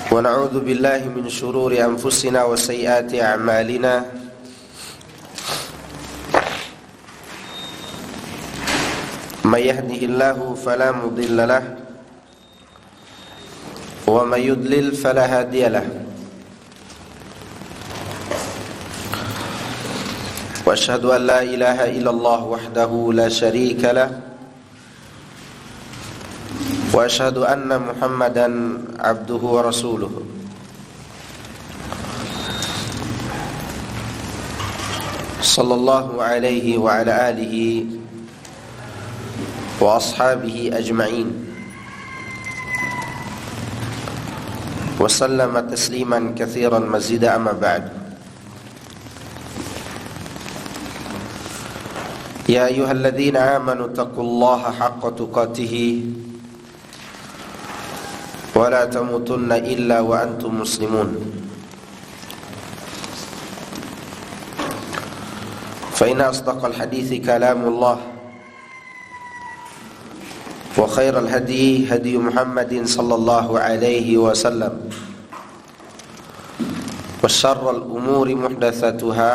ونعوذ بالله من شرور أنفسنا وسيئات أعمالنا من يهده الله فلا مضل له ومن يضلل فلا هادي له وأشهد أن لا إله إلا الله وحده لا شريك له وأشهد أن محمدا عبده ورسوله صلى الله عليه وعلى آله وأصحابه أجمعين وسلم تسليما كثيرا مزيدا أما بعد يا أيها الذين آمنوا اتقوا الله حق تقاته ولا تموتن إلا وأنتم مسلمون فإن أصدق الحديث كلام الله وخير الهدي هدي محمد صلى الله عليه وسلم وشر الأمور محدثاتها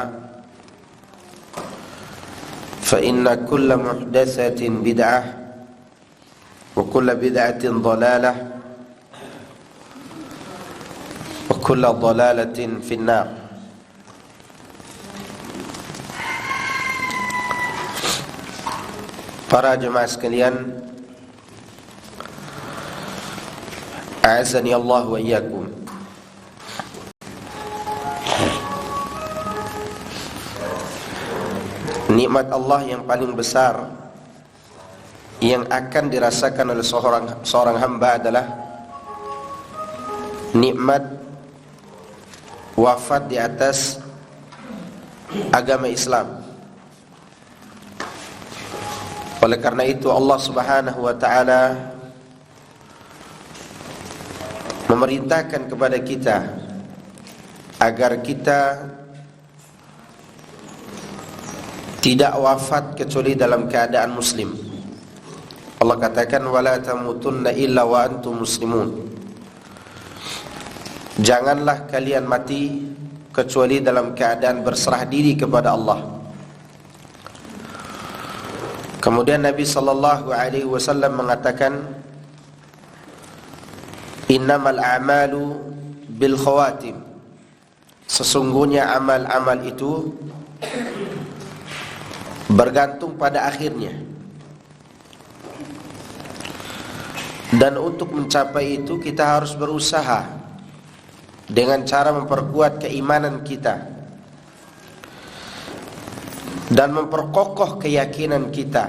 فإن كل محدثة بدعة وكل بدعة ضلالة وكل ضلالة في النار. Para jemaah sekalian, a'azzani Allah wa iyyakum. Nikmat Allah yang paling besar yang akan dirasakan oleh seorang hamba adalah nikmat wafat di atas agama Islam. Oleh karena itu Allah Subhanahu wa taala memerintahkan kepada kita agar kita tidak wafat kecuali dalam keadaan muslim. Allah katakan wala tamutunna illa wa antum muslimun. Janganlah kalian mati kecuali dalam keadaan berserah diri kepada Allah. Kemudian Nabi sallallahu alaihi wasallam mengatakan innamal a'malu bil khawatim. Sesungguhnya amal-amal itu bergantung pada akhirnya. Dan untuk mencapai itu kita harus berusaha dengan cara memperkuat keimanan kita dan memperkokoh keyakinan kita,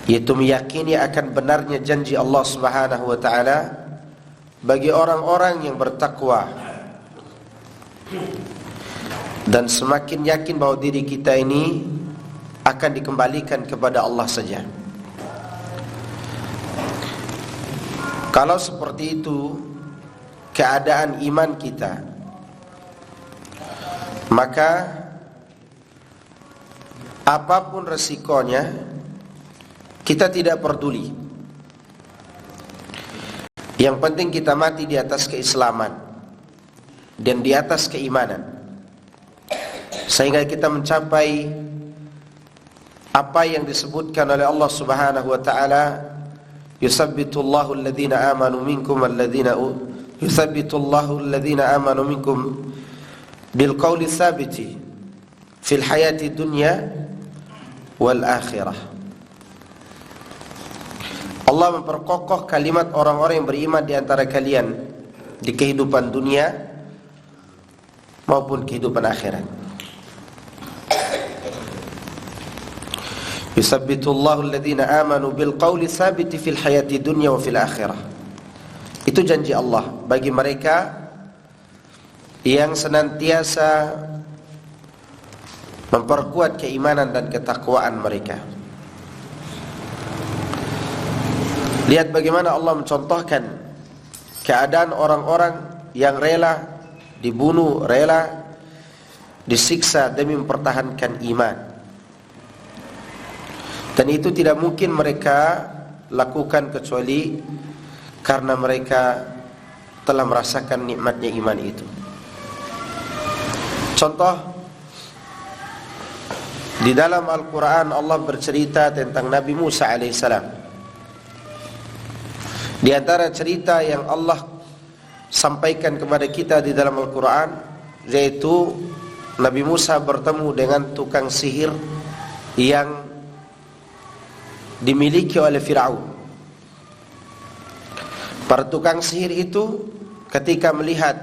yaitu meyakini akan benarnya janji Allah Subhanahu wa taala bagi orang-orang yang bertakwa, dan semakin yakin bahwa diri kita ini akan dikembalikan kepada Allah saja. Kalau seperti itu keadaan iman kita, maka apapun resikonya kita tidak peduli. Yang penting kita mati di atas keislaman dan di atas keimanan, sehingga kita mencapai apa yang disebutkan oleh Allah Subhanahu wa taala, yusabbitullahu alladhina amanu minkum Yuthabbitullahu alladhina amanu minkum bil qawli tsabiti fil hayati dunya wal akhirah. Allah memperkokoh kalimat orang-orang yang beriman di antara kalian di kehidupan dunia maupun kehidupan akhirat. Yuthabbitullahu alladhina amanu bil qawli tsabiti fil hayati dunya wa fil akhirah. Itu janji Allah bagi mereka yang senantiasa memperkuat keimanan dan ketakwaan mereka. Lihat bagaimana Allah mencontohkan keadaan orang-orang yang rela dibunuh, rela disiksa demi mempertahankan iman. Dan itu tidak mungkin mereka lakukan kecuali karena mereka telah merasakan nikmatnya iman itu. Contoh, di dalam Al-Quran Allah bercerita tentang Nabi Musa alaihissalam. Di antara cerita yang Allah sampaikan kepada kita di dalam Al-Quran, yaitu Nabi Musa bertemu dengan tukang sihir yang dimiliki oleh Fir'aun. Para tukang sihir itu ketika melihat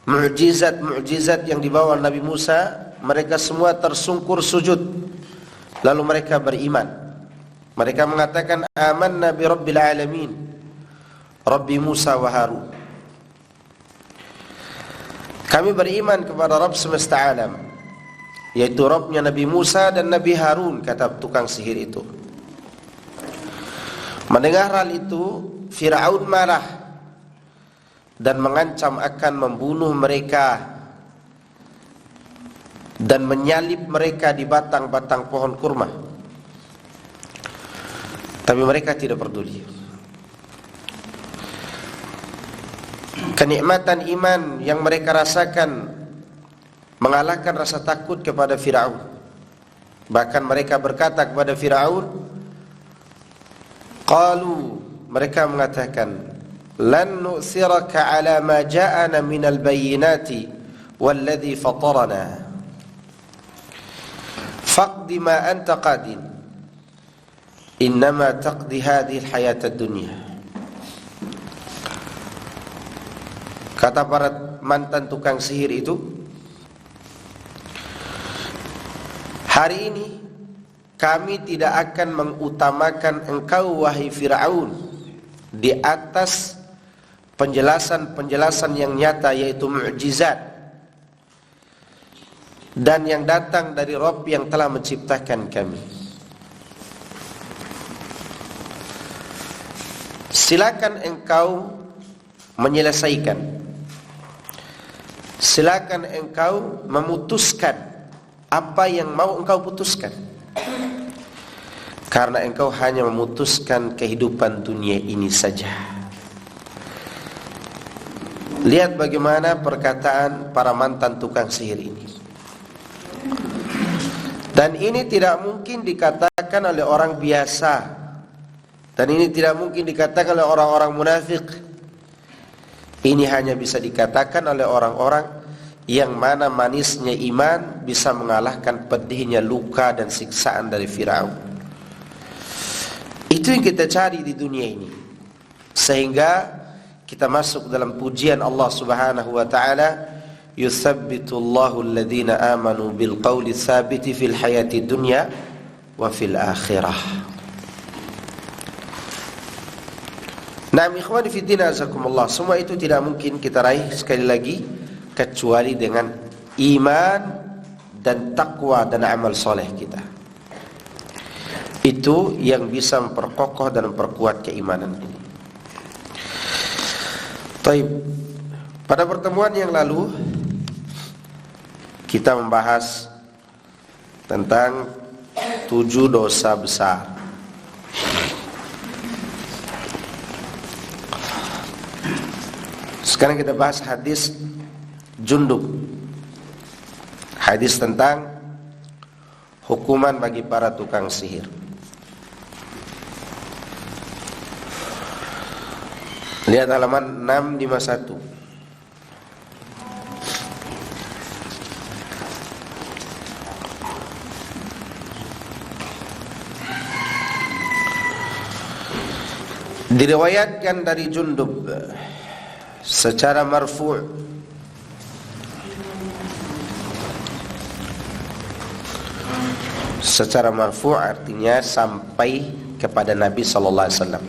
mukjizat yang dibawa Nabi Musa, mereka semua tersungkur sujud, lalu mereka beriman. Mereka mengatakan, amanna bi rabbil alamin, Rabbi Musa wa Harun. Kami beriman kepada Rabb semesta alam, yaitu Rabbnya Nabi Musa dan Nabi Harun, kata tukang sihir itu. Mendengar hal itu, Fir'aun marah dan mengancam akan membunuh mereka dan menyalib mereka di batang-batang pohon kurma. Tapi mereka tidak peduli. Kenikmatan iman yang mereka rasakan mengalahkan rasa takut kepada Fir'aun. Bahkan mereka berkata kepada Fir'aun, mereka mengatakan, lan nu'thiraka ala ma ja'ana minal bayyinati walladhi fatarana faqdi ma anta qadin innama taqdi hadhihi alhayata ad-dunya. Kata para mantan tukang sihir itu, hari ini kami tidak akan mengutamakan engkau wahai Fir'aun di atas penjelasan-penjelasan yang nyata, yaitu mukjizat dan yang datang dari Rabb yang telah menciptakan kami. Silakan engkau menyelesaikan, silakan engkau memutuskan apa yang mau engkau putuskan, karena engkau hanya memutuskan kehidupan dunia ini saja. Lihat bagaimana perkataan para mantan tukang sihir ini. Dan ini tidak mungkin dikatakan oleh orang biasa, dan ini tidak mungkin dikatakan oleh orang-orang munafik. Ini hanya bisa dikatakan oleh orang-orang yang mana manisnya iman bisa mengalahkan pedihnya luka dan siksaan dari Fir'aun. Itu yang kita cari di dunia ini, sehingga kita masuk dalam pujian Allah Subhanahu wa taala, yutsabbitullahu alladhina amanu bil qawli tsabiti fil hayati dunya wa fil akhirah. Naam ikhwani fi din, azakumullah, semua itu tidak mungkin kita raih sekali lagi kecuali dengan iman dan takwa dan amal soleh kita. Itu yang bisa memperkokoh dan memperkuat keimanan ini. Taib. Pada pertemuan yang lalu kita membahas tentang 7 dosa besar. Sekarang kita bahas hadis Jundub, hadis tentang hukuman bagi para tukang sihir. Lihat halaman 651. Diriwayatkan dari Jundub secara marfu', secara marfu' artinya sampai kepada Nabi sallallahu alaihi wasallam.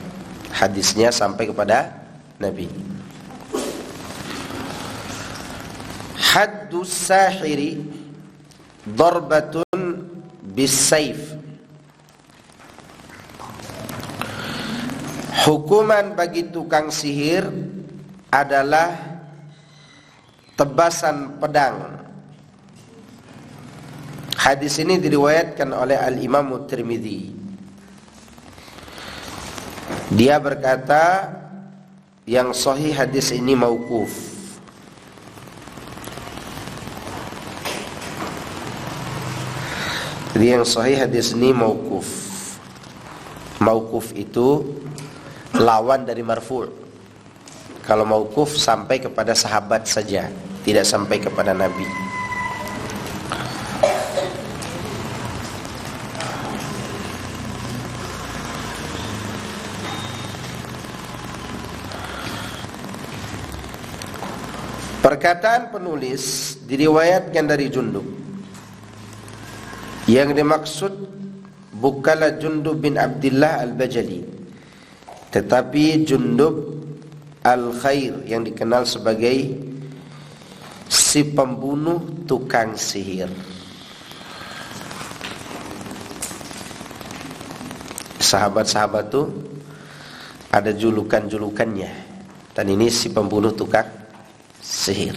Hadisnya sampai kepada Nabi. Haddus sahiri darbatun bis-saif. Hukuman bagi tukang sihir adalah tebasan pedang. Hadis ini diriwayatkan oleh Al-Imam Tirmidzi. Dia berkata, yang sahih hadis ini mauquf. Jadi yang sahih hadis ini mauquf. Mauquf itu lawan dari marfu'. Kalau mauquf sampai kepada sahabat saja, tidak sampai kepada Nabi. Perkataan penulis diriwayatkan dari Jundub. Yang dimaksud bukanlah Jundub bin Abdullah al-Bajali, tetapi Jundub al-Khair yang dikenal sebagai si pembunuh tukang sihir. Sahabat-sahabat itu ada julukan-julukannya, dan ini si pembunuh tukang sihir.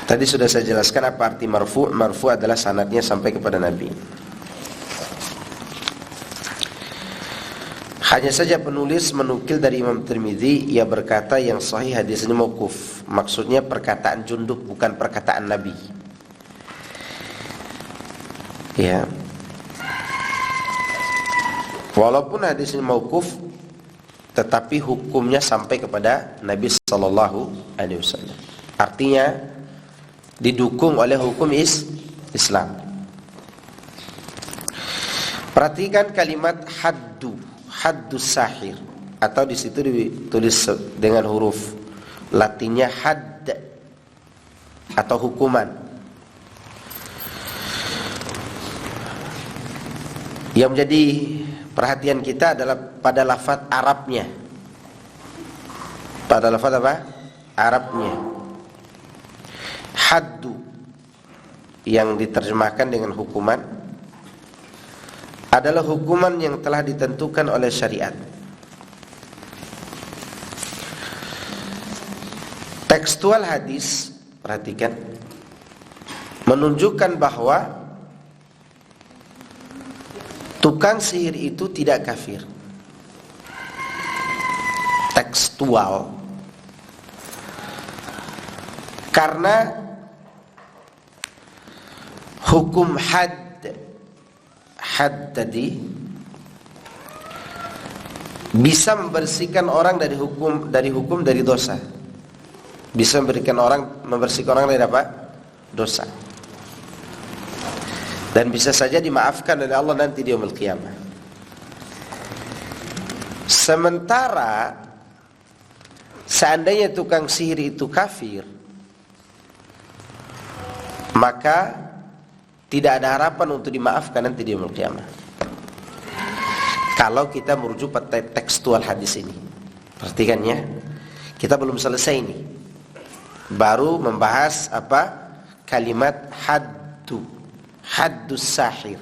Tadi sudah saya jelaskan apa arti marfu'. Marfu' adalah sanadnya sampai kepada Nabi. Hanya saja penulis menukil dari Imam Tirmidzi, ia berkata yang sahih hadis ini mauquf. Maksudnya perkataan Jundub, bukan perkataan Nabi. Ya. Walaupun hadis ini mauquf, tetapi hukumnya sampai kepada Nabi sallallahu alaihi wasallam. Artinya didukung oleh hukum Islam. Perhatikan kalimat haddus sahir, atau di situ ditulis dengan huruf Latinnya hadd atau hukuman. Yang menjadi perhatian kita adalah pada lafaz Arabnya. Pada lafaz apa? Arabnya. Haddu yang diterjemahkan dengan hukuman adalah hukuman yang telah ditentukan oleh syariat. Tekstual hadis, perhatikan, menunjukkan bahwa tukang sihir itu tidak kafir. Tekstual. Karena hukum had tadi bisa membersihkan orang dari hukum dari dosa. Bisa membersihkan orang dari apa? Dosa. Dan bisa saja dimaafkan oleh Allah nanti di yaumul qiyamah. Sementara seandainya tukang sihir itu kafir, maka tidak ada harapan untuk dimaafkan nanti di yaumul qiyamah. Kalau kita merujuk pada tekstual hadis ini. Perhatikan ya. Kita belum selesai ini. Baru membahas apa? Kalimat haddus sahir.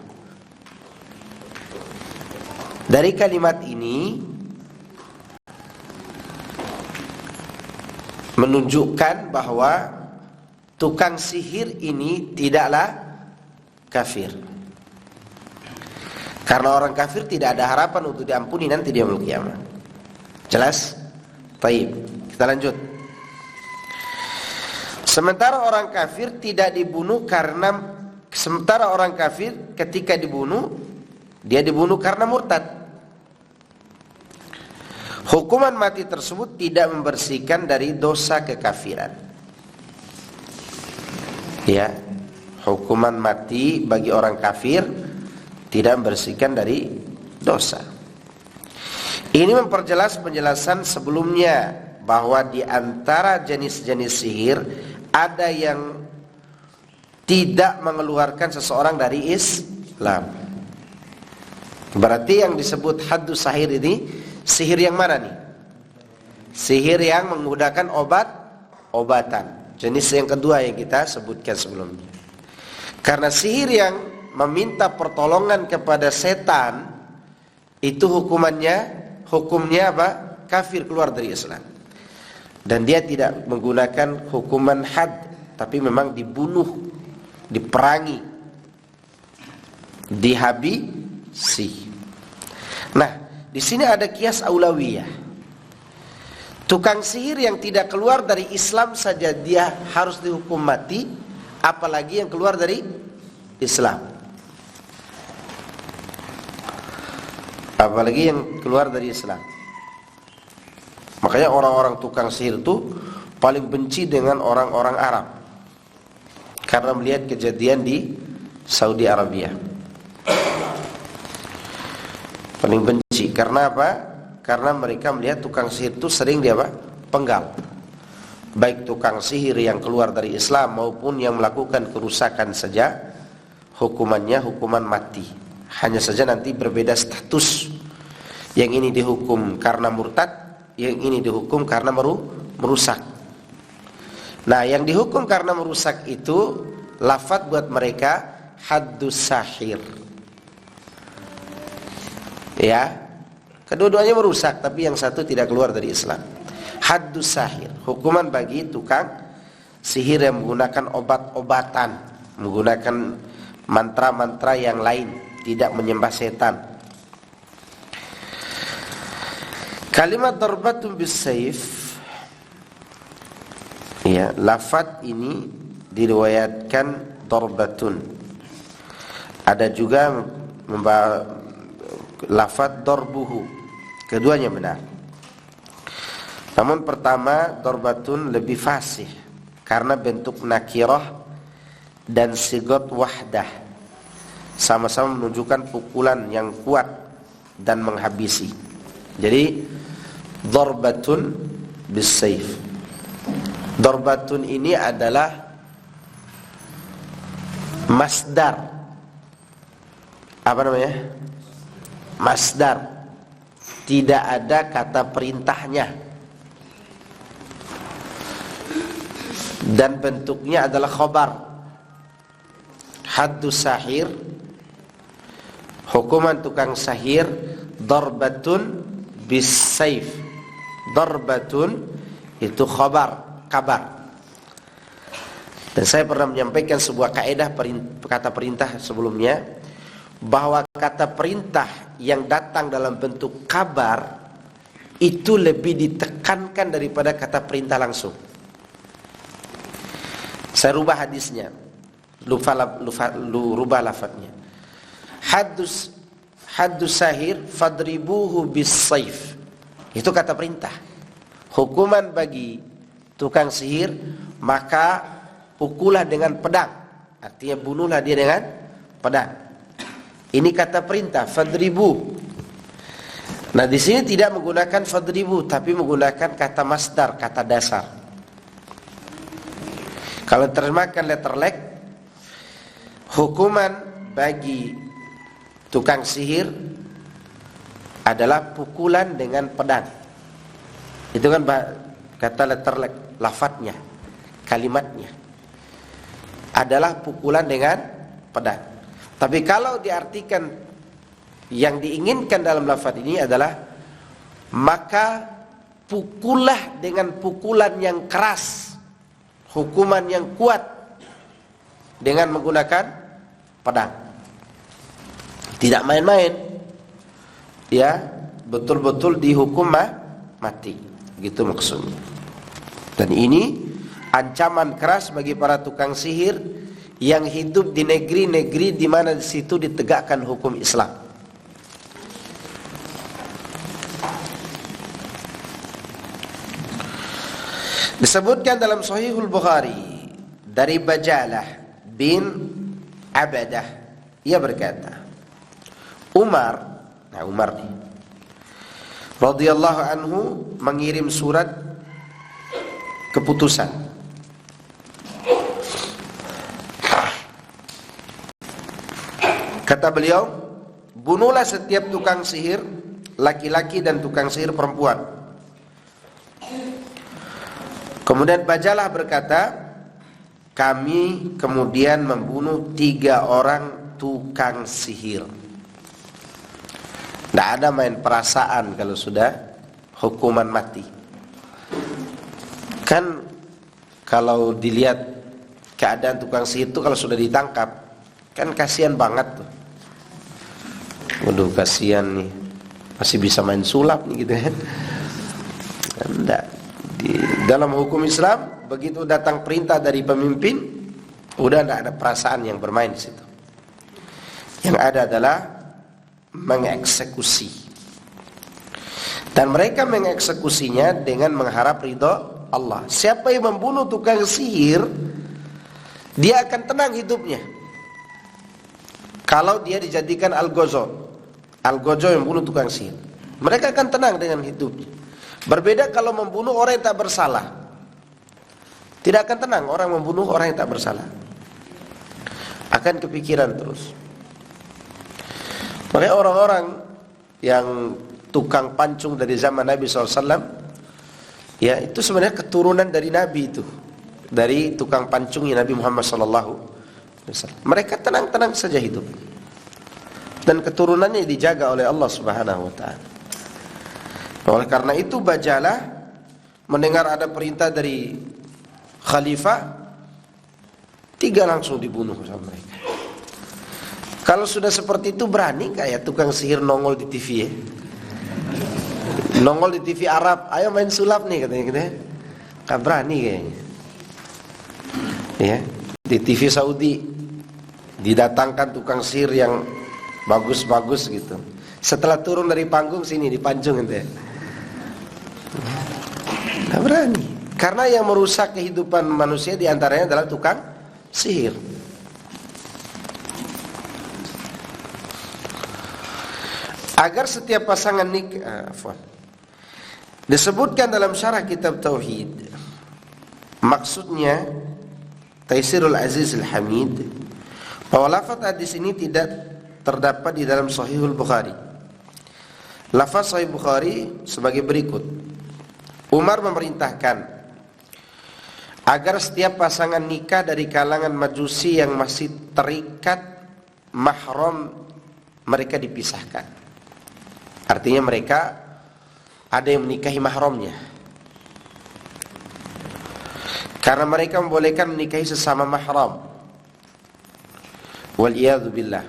Dari kalimat ini menunjukkan bahwa tukang sihir ini tidaklah kafir. Karena orang kafir tidak ada harapan untuk diampuni nanti di yaumul qiyamah. Jelas? Baik, kita lanjut. Sementara orang kafir ketika dibunuh, dia dibunuh karena murtad. Hukuman mati tersebut tidak membersihkan dari dosa kekafiran. Ya, hukuman mati bagi orang kafir tidak membersihkan dari dosa. Ini memperjelas penjelasan sebelumnya bahwa di antara jenis-jenis sihir ada yang tidak mengeluarkan seseorang dari Islam. Berarti yang disebut haddus sahir ini sihir yang mana nih? Sihir yang menggunakan obatan. Jenis yang kedua yang kita sebutkan sebelumnya. Karena sihir yang meminta pertolongan kepada setan itu hukumnya apa? Kafir, keluar dari Islam. Dan dia tidak menggunakan hukuman had, tapi memang dibunuh, diperangi, dihabisi. Nah, di sini ada kias aulawiyah. Tukang sihir yang tidak keluar dari Islam saja dia harus dihukum mati, apalagi yang keluar dari Islam. Apalagi yang keluar dari Islam. Makanya orang-orang tukang sihir itu paling benci dengan orang-orang Arab, karena melihat kejadian di Saudi Arabia. Paling benci karena apa? Karena mereka melihat tukang sihir itu sering dia apa? Penggal. Baik tukang sihir yang keluar dari Islam maupun yang melakukan kerusakan saja, hukumannya hukuman mati. Hanya saja nanti berbeda status. Yang ini dihukum karena murtad, yang ini dihukum karena merusak. Nah, yang dihukum karena merusak itu lafadz buat mereka haddus sahir. Ya, kedua-duanya merusak, tapi yang satu tidak keluar dari Islam. Haddus sahir, hukuman bagi tukang sihir yang menggunakan obat-obatan, menggunakan mantra-mantra yang lain, tidak menyembah setan. Kalimat darbatun bisayf, ya, lafadz ini diriwayatkan darbatun. Ada juga lafadz darbuhu. Keduanya benar. Namun pertama darbatun lebih fasih karena bentuk nakirah dan sigot wahdah, sama-sama menunjukkan pukulan yang kuat dan menghabisi. Jadi darbatun bisayf. Darbatun ini adalah masdar. Apa namanya? Masdar. Tidak ada kata perintahnya. Dan bentuknya adalah khabar. Haddus sahir, hukuman tukang sihir, darbatun bisayf. Darbatun itu kabar. Dan saya pernah menyampaikan sebuah kaidah kata perintah sebelumnya, bahwa kata perintah yang datang dalam bentuk kabar itu lebih ditekankan daripada kata perintah langsung. Saya rubah hadisnya, rubah lafadznya. Haddus sahir fadribuhu bisayf. Itu kata perintah. Hukuman bagi tukang sihir, maka pukullah dengan pedang. Artinya bunuhlah dia dengan pedang. Ini kata perintah, fadribu. Nah, di sini tidak menggunakan fadribu, tapi menggunakan kata masdar, kata dasar. Kalau terjemahkan letterlek, hukuman bagi tukang sihir adalah pukulan dengan pedang. Itu kan kata letterlek, lafadznya, kalimatnya adalah pukulan dengan pedang. Tapi kalau diartikan yang diinginkan dalam lafadz ini adalah maka pukullah dengan pukulan yang keras, hukuman yang kuat dengan menggunakan pedang. Tidak main-main, ya, betul-betul dihukum mati, gitu maksudnya. Dan ini ancaman keras bagi para tukang sihir yang hidup di negeri-negeri di mana di situ ditegakkan hukum Islam. Disebutkan dalam Sahihul Bukhari dari Bajalah bin Abadah, ia berkata, Umar nih, radhiyallahu anhu mengirim surat keputusan. Kata beliau, bunuhlah setiap tukang sihir laki-laki dan tukang sihir perempuan. Kemudian Bajalah berkata, kami kemudian membunuh 3 orang tukang sihir. Tidak ada main perasaan kalau sudah hukuman mati. Kan kalau dilihat keadaan tukang sihir itu kalau sudah ditangkap, kan kasihan banget tuh. Waduh, kasihan nih. masih bisa main sulap nih gitu kan. Enggak. Di dalam hukum Islam begitu datang perintah dari pemimpin, udah enggak ada perasaan yang bermain di situ. Yang ada adalah mengeksekusi. Dan mereka mengeksekusinya dengan mengharap ridho Allah. Siapa yang membunuh tukang sihir, dia akan tenang hidupnya. Kalau dia dijadikan Al-Gozo yang bunuh tukang sihir, mereka akan tenang dengan hidupnya. Berbeda kalau membunuh orang yang tak bersalah. Tidak akan tenang orang membunuh orang yang tak bersalah. Akan kepikiran terus. Mereka orang-orang yang tukang pancung dari zaman Nabi SAW, ya itu sebenarnya keturunan dari Nabi itu, dari tukang pancungnya Nabi Muhammad SAW. Mereka tenang-tenang saja hidup, dan keturunannya dijaga oleh Allah Subhanahu Wa Taala. Oleh karena itu Bajalah mendengar ada perintah dari khalifah, 3 langsung dibunuh sama mereka. Kalau sudah seperti itu berani nggak ya tukang sihir nongol di TV ya? Nongol di TV Arab, ayo main sulap nih katanya gitu ya. Nggak berani kayaknya. Ya, di TV Saudi didatangkan tukang sihir yang bagus-bagus gitu. Setelah turun dari panggung sini dipancung gitu ya. Nggak berani. Karena yang merusak kehidupan manusia diantaranya adalah tukang sihir. Agar setiap pasangan nikah, disebutkan dalam syarah kitab Tauhid, maksudnya Taisirul Aziz Al-Hamid, bahwa lafaz hadis ini tidak terdapat di dalam Sahihul Bukhari. Lafaz Sahih Bukhari sebagai berikut: Umar memerintahkan agar setiap pasangan nikah dari kalangan Majusi yang masih terikat mahram mereka dipisahkan. Artinya mereka ada yang menikahi mahramnya, karena mereka membolehkan menikahi sesama mahram. Waliyadzu billah.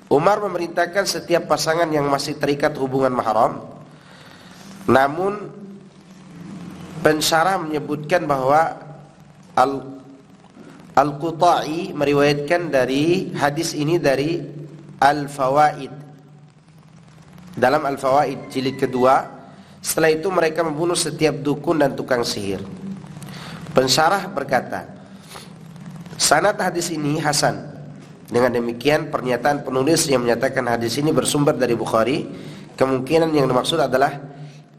Umar memerintahkan setiap pasangan yang masih terikat hubungan mahram, namun pensyarah menyebutkan bahwa Al-Quta'i meriwayatkan dari hadis ini dari Al-Fawaid. Dalam Al-Fawaid jilid kedua, setelah itu mereka membunuh setiap dukun dan tukang sihir. Pensyarah berkata, sanad hadis ini hasan. Dengan demikian pernyataan penulis yang menyatakan hadis ini bersumber dari Bukhari, kemungkinan yang dimaksud adalah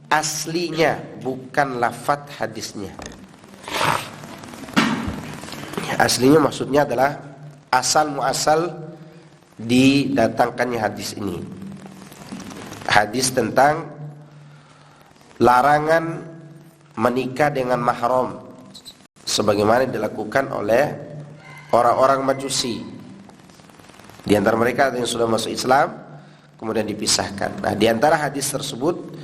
aslinya, bukan lafadz hadisnya. Aslinya maksudnya adalah asal muasal didatangkannya hadis ini. Hadis tentang larangan menikah dengan mahram, sebagaimana dilakukan oleh orang-orang Majusi. Di antara mereka ada yang sudah masuk Islam kemudian dipisahkan. Nah, di antara hadis tersebut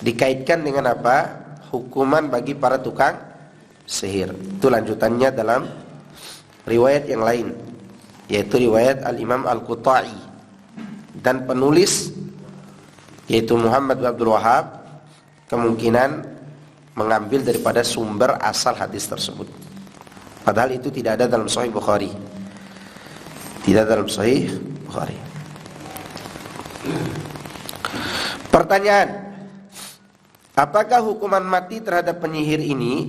dikaitkan dengan apa? Hukuman bagi para tukang sihir. Itu lanjutannya dalam riwayat yang lain, yaitu riwayat Al-Imam Al-Quta'i, dan penulis yaitu Muhammad bin Abdul Wahhab kemungkinan mengambil daripada sumber asal hadis tersebut. Padahal itu tidak ada dalam Sahih Bukhari. Tidak dalam Sahih Bukhari. Pertanyaan: apakah hukuman mati terhadap penyihir ini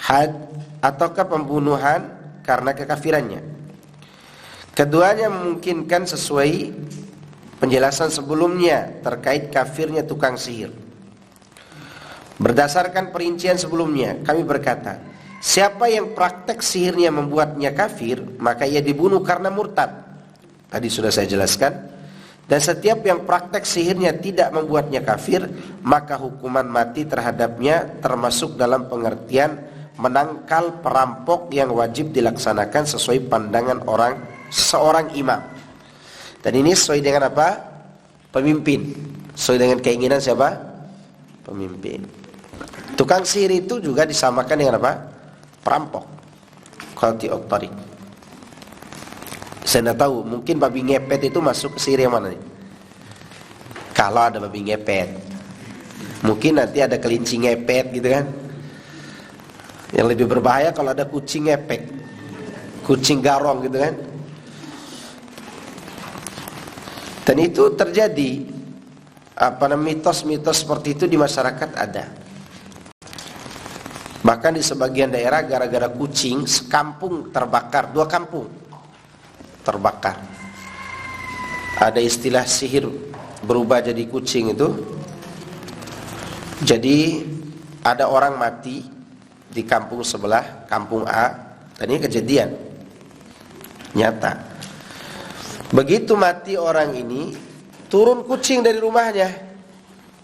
had ataukah pembunuhan karena kekafirannya? Keduanya memungkinkan sesuai penjelasan sebelumnya terkait kafirnya tukang sihir. Berdasarkan perincian sebelumnya, kami berkata, siapa yang praktek sihirnya membuatnya kafir, maka ia dibunuh karena murtad. Tadi sudah saya jelaskan. Dan setiap yang praktek sihirnya tidak membuatnya kafir, maka hukuman mati terhadapnya termasuk dalam pengertian menangkal perampok yang wajib dilaksanakan sesuai pandangan seorang imam. Dan ini sesuai dengan apa? Pemimpin. Sesuai dengan keinginan siapa? Pemimpin. Tukang sihir itu juga disamakan dengan apa? Perampok. Qati'ut thariq. Saya tidak tahu, mungkin babi ngepet itu masuk ke sihir yang mana nih? Kalau ada babi ngepet, mungkin nanti ada kelinci ngepet gitu kan. Yang lebih berbahaya kalau ada kucing ngepek, kucing garong gitu kan. Dan itu terjadi, mitos-mitos seperti itu di masyarakat ada. Bahkan di sebagian daerah gara-gara kucing sekampung terbakar, 2 kampung terbakar. Ada istilah sihir berubah jadi kucing itu. Jadi ada orang mati di kampung sebelah, kampung A, dan ini kejadian nyata. Begitu mati orang ini, turun kucing dari rumahnya.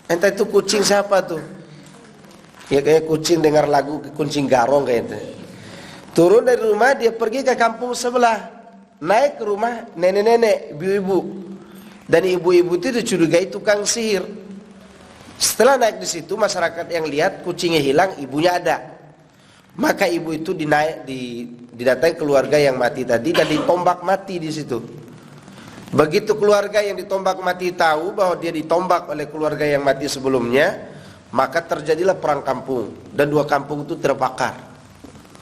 Entah itu kucing siapa tuh. Ya kayak kucing dengar lagu kucing garong kayak itu. Turun dari rumah, dia pergi ke kampung sebelah. Naik ke rumah nenek-nenek, ibu-ibu. Dan ibu-ibu itu dicurigai tukang sihir. Setelah naik di situ, masyarakat yang lihat kucingnya hilang, ibunya ada. Maka ibu itu didatangi keluarga yang mati tadi dan ditombak mati di situ. Begitu keluarga yang ditombak mati tahu bahwa dia ditombak oleh keluarga yang mati sebelumnya, maka terjadilah perang kampung dan 2 kampung itu terbakar.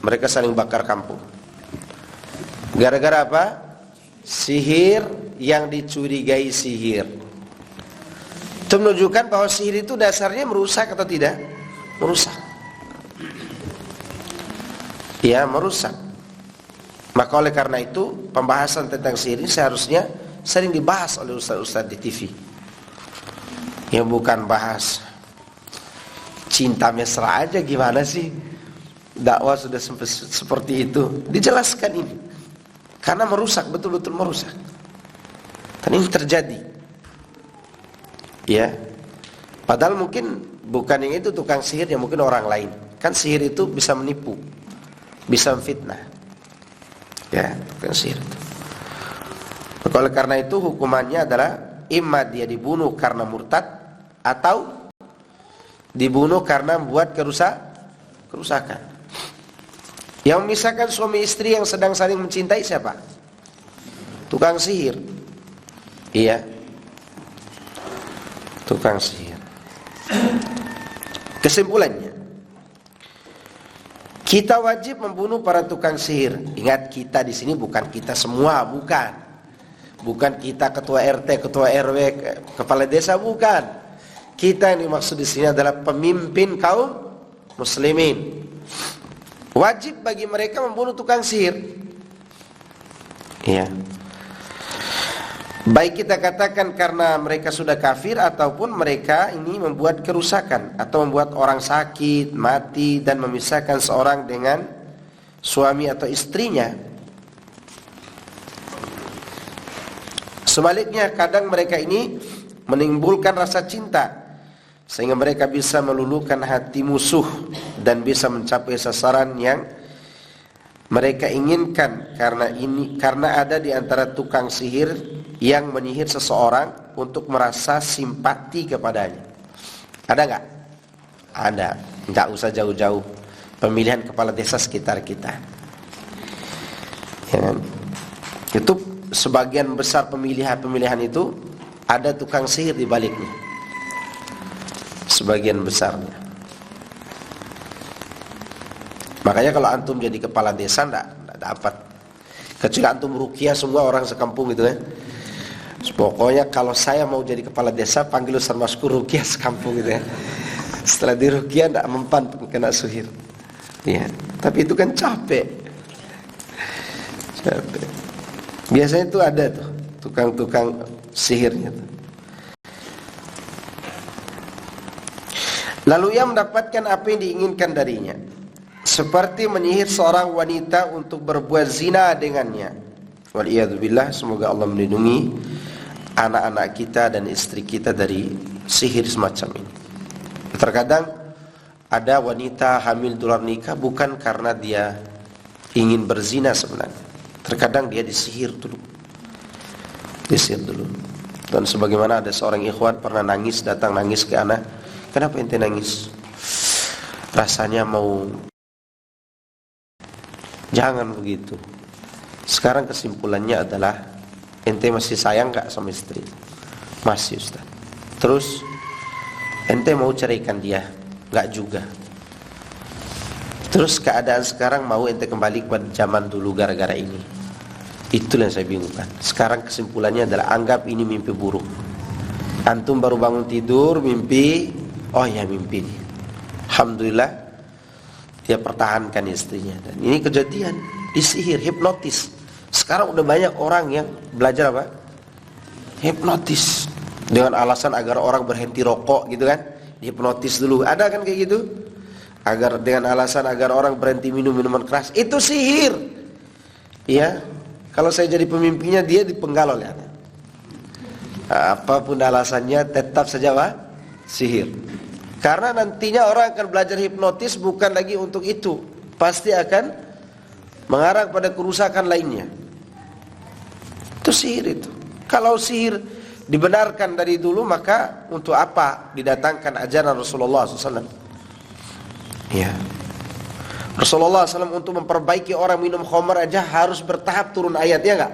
Mereka saling bakar kampung. Gara-gara apa? Sihir yang dicurigai sihir. Itu menunjukkan bahwa sihir itu dasarnya merusak atau tidak? Merusak. Ya, merusak. Maka oleh karena itu pembahasan tentang sihir ini seharusnya sering dibahas oleh ustaz-ustaz di TV. Yang bukan bahas cinta mesra aja, gimana sih dakwah sudah seperti itu. Dijelaskan ini karena merusak, betul-betul merusak. Dan ini terjadi. Ya. Padahal mungkin bukan yang itu tukang sihir, yang mungkin orang lain. Kan sihir itu bisa menipu, bisa memfitnah. Ya, tukang sihir itu. Oleh karena itu hukumannya adalah imma dia dibunuh karena murtad atau dibunuh karena membuat kerusakan. Yang memisahkan suami istri yang sedang saling mencintai siapa? Tukang sihir. Iya. Tukang sihir. Kesimpulannya, kita wajib membunuh para tukang sihir. Ingat, kita di sini bukan kita semua, bukan. Bukan kita ketua RT, ketua RW, kepala desa, bukan. Kita yang dimaksud di sini adalah pemimpin kaum muslimin. Wajib bagi mereka membunuh tukang sihir. Iya. Baik kita katakan karena mereka sudah kafir ataupun mereka ini membuat kerusakan atau membuat orang sakit, mati dan memisahkan seorang dengan suami atau istrinya. Sebaliknya kadang mereka ini menimbulkan rasa cinta sehingga mereka bisa meluluhkan hati musuh dan bisa mencapai sasaran yang mereka inginkan. Karena ada di antara tukang sihir yang menyihir seseorang untuk merasa simpati kepadanya. Ada enggak? Ada. Enggak usah jauh-jauh. Pemilihan kepala desa sekitar kita. Ya, itu sebagian besar pemilihan itu ada tukang sihir di baliknya. Sebagian besarnya. Makanya kalau antum jadi kepala desa enggak dapat. Kecuali antum ruqyah semua orang sekampung gitu kan. Pokoknya kalau saya mau jadi kepala desa, panggil Ustaz Maskur ruqyah sekampung gitu ya. Setelah di ruqyah enggak mempan kena sihir. Iya, tapi itu kan capek. Biasanya itu ada tuh tukang-tukang sihirnya tuh. Lalu ia mendapatkan apa yang diinginkan darinya, seperti menyihir seorang wanita untuk berbuat zina dengannya. Waliyadzubillah, semoga Allah melindungi anak-anak kita dan istri kita dari sihir semacam ini. Terkadang ada wanita hamil di luar nikah bukan karena dia ingin berzina sebenarnya. Terkadang dia disihir dulu. Dan sebagaimana ada seorang ikhwan pernah nangis, datang nangis ke anak. Kenapa ente nangis? Rasanya mau. Jangan begitu. Sekarang kesimpulannya adalah ente masih sayang gak sama istri? Masih, Ustaz. Terus ente mau ceraikan dia? Enggak juga. Terus keadaan sekarang mau ente kembali kepada zaman dulu gara-gara ini. Itulah yang saya bingungkan. Sekarang kesimpulannya adalah anggap ini mimpi buruk. Antum baru bangun tidur mimpi, oh ya mimpi ini. Alhamdulillah dia pertahankan istrinya. Dan ini kejadian, disihir, hipnotis. Sekarang udah banyak orang yang belajar apa? Hipnotis. Dengan alasan agar orang berhenti rokok gitu kan. Hipnotis dulu. Ada kan kayak gitu? Agar dengan alasan agar orang berhenti minum minuman keras. Itu sihir. Ya. Kalau saya jadi pemimpinya dia dipenggal oleh anak. Apapun alasannya tetap saja apa? Sihir. Karena nantinya orang akan belajar hipnotis bukan lagi untuk itu. Pasti akan mengarah pada kerusakan lainnya. Itu sihir itu. Kalau sihir dibenarkan dari dulu, maka untuk apa didatangkan ajaran Rasulullah SAW? Ya. Rasulullah SAW untuk memperbaiki orang minum khamar aja harus bertahap turun ayat, ya enggak?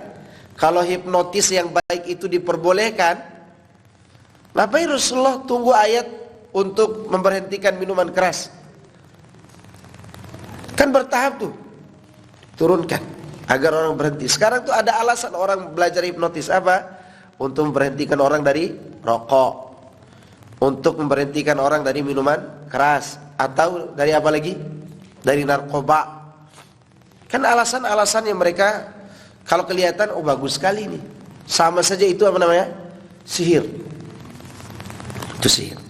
Kalau hipnotis yang baik itu diperbolehkan, ngapain Rasulullah tunggu ayat untuk memberhentikan minuman keras? Kan bertahap tuh, turunkan agar orang berhenti. Sekarang tuh ada alasan orang belajar hipnotis apa? Untuk memberhentikan orang dari rokok, untuk memberhentikan orang dari minuman keras, atau dari apa lagi? Dari narkoba. Kan alasan-alasan yang mereka kalau kelihatan, oh bagus sekali ini. Sama saja itu apa namanya? Sihir. Itu sihir.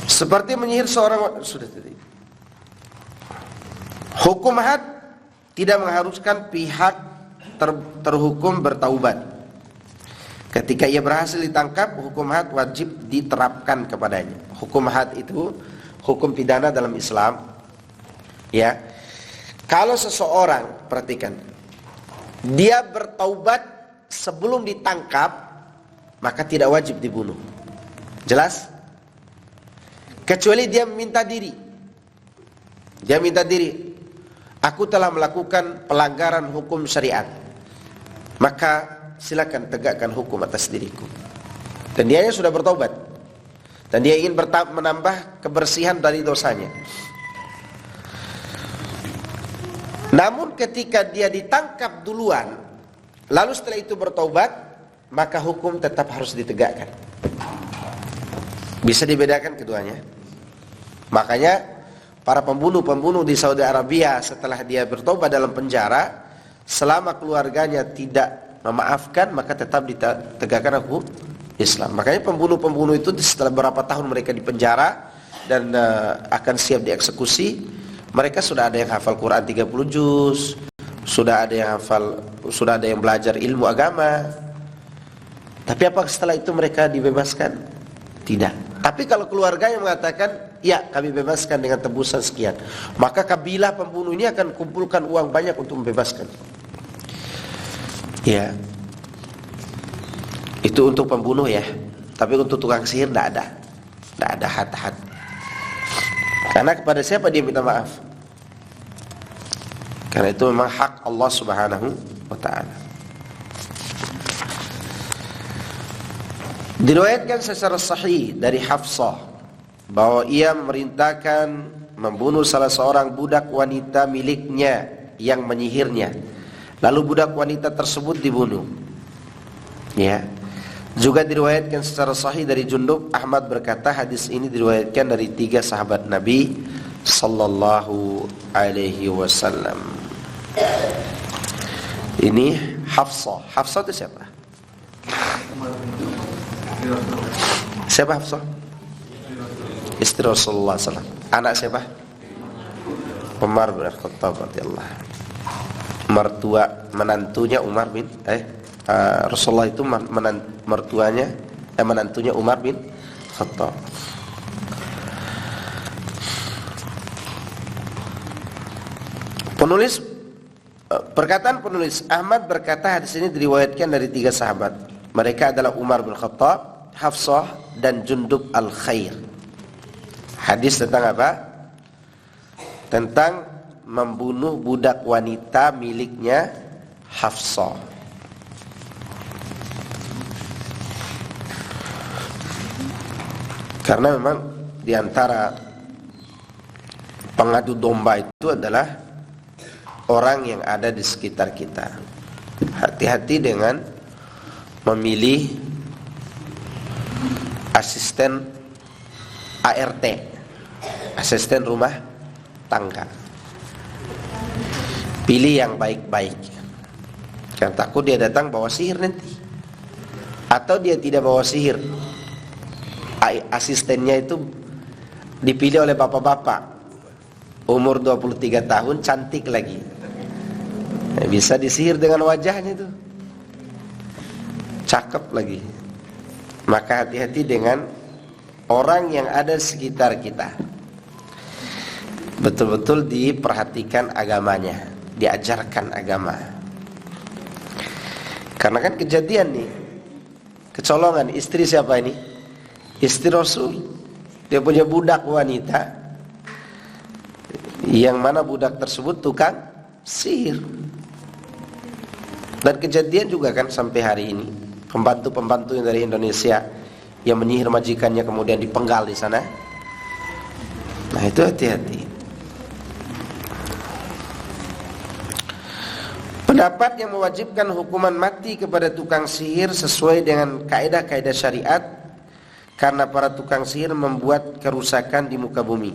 Seperti menyihir seorang, sudah tadi. Hukum had tidak mengharuskan pihak terhukum bertaubat. Ketika ia berhasil ditangkap, hukum had wajib diterapkan kepadanya. Hukum had itu hukum pidana dalam Islam. Ya. Kalau seseorang, perhatikan, dia bertaubat sebelum ditangkap, maka tidak wajib dibunuh. Jelas? Kecuali dia minta diri. Dia minta diri. Aku telah melakukan pelanggaran hukum syariat. Maka silakan tegakkan hukum atas diriku. Dan dia sudah bertaubat. Dan dia ingin menambah kebersihan dari dosanya. Namun ketika dia ditangkap duluan, lalu setelah itu bertaubat, maka hukum tetap harus ditegakkan. Bisa dibedakan keduanya. Makanya para pembunuh-pembunuh di Saudi Arabia setelah dia bertobat dalam penjara, selama keluarganya tidak memaafkan, maka tetap ditegakkan hukum Islam. Makanya pembunuh-pembunuh itu setelah beberapa tahun mereka di penjara dan akan siap dieksekusi, mereka sudah ada yang hafal Quran 30 juz, sudah ada yang belajar ilmu agama. Tapi apa setelah itu mereka dibebaskan? Tidak. Tapi kalau keluarga yang mengatakan, ya kami bebaskan dengan tebusan sekian, maka kabilah pembunuh ini akan kumpulkan uang banyak untuk membebaskan. Ya. Itu untuk pembunuh ya. Tapi untuk tukang sihir tidak ada. Tidak ada had-had. Karena kepada siapa dia minta maaf? Karena itu memang hak Allah Subhanahu wa ta'ala. Diriwayatkan secara sahih dari Hafsah bahwa ia memerintahkan membunuh salah seorang budak wanita miliknya yang menyihirnya. Lalu budak wanita tersebut dibunuh. Ya. Juga diriwayatkan secara sahih dari Jundub, Ahmad berkata hadis ini diriwayatkan dari 3 sahabat Nabi sallallahu alaihi wasallam. Ini Hafsah. Hafsah itu siapa? Siapa Hafsah? Istri Rasulullah sallallahu alaihi wasallam. Anak siapa? Umar bin Khattab radhiyallahu. Mertua menantunya Umar bin Rasulullah itu menantunya Umar bin Khattab. Perkataan penulis Ahmad berkata hadis ini diriwayatkan dari 3 sahabat. Mereka adalah Umar bin Khattab, Hafsah dan Jundub al-Khair. Hadis tentang apa? Tentang membunuh budak wanita miliknya Hafsah. Karena memang di antara pengadu domba itu adalah orang yang ada di sekitar kita. Hati-hati dengan memilih asisten ART, asisten rumah tangga. Pilih yang baik-baik. Jangan takut dia datang bawa sihir nanti. Atau dia tidak bawa sihir, asistennya itu dipilih oleh bapak-bapak, umur 23 tahun, cantik lagi. Bisa disihir dengan wajahnya itu, cakep lagi. Maka hati-hati dengan orang yang ada di sekitar kita. Betul-betul diperhatikan agamanya, diajarkan agama. Karena kan kejadian nih, kecolongan istri siapa ini? Istri Rasul. Dia punya budak wanita, yang mana budak tersebut tukang sihir. Dan kejadian juga kan sampai hari ini, pembantu-pembantu yang dari Indonesia yang menyihir majikannya kemudian dipenggal di sana. Nah itu hati-hati. Pendapat yang mewajibkan hukuman mati kepada tukang sihir sesuai dengan kaidah-kaidah syariat, karena para tukang sihir membuat kerusakan di muka bumi.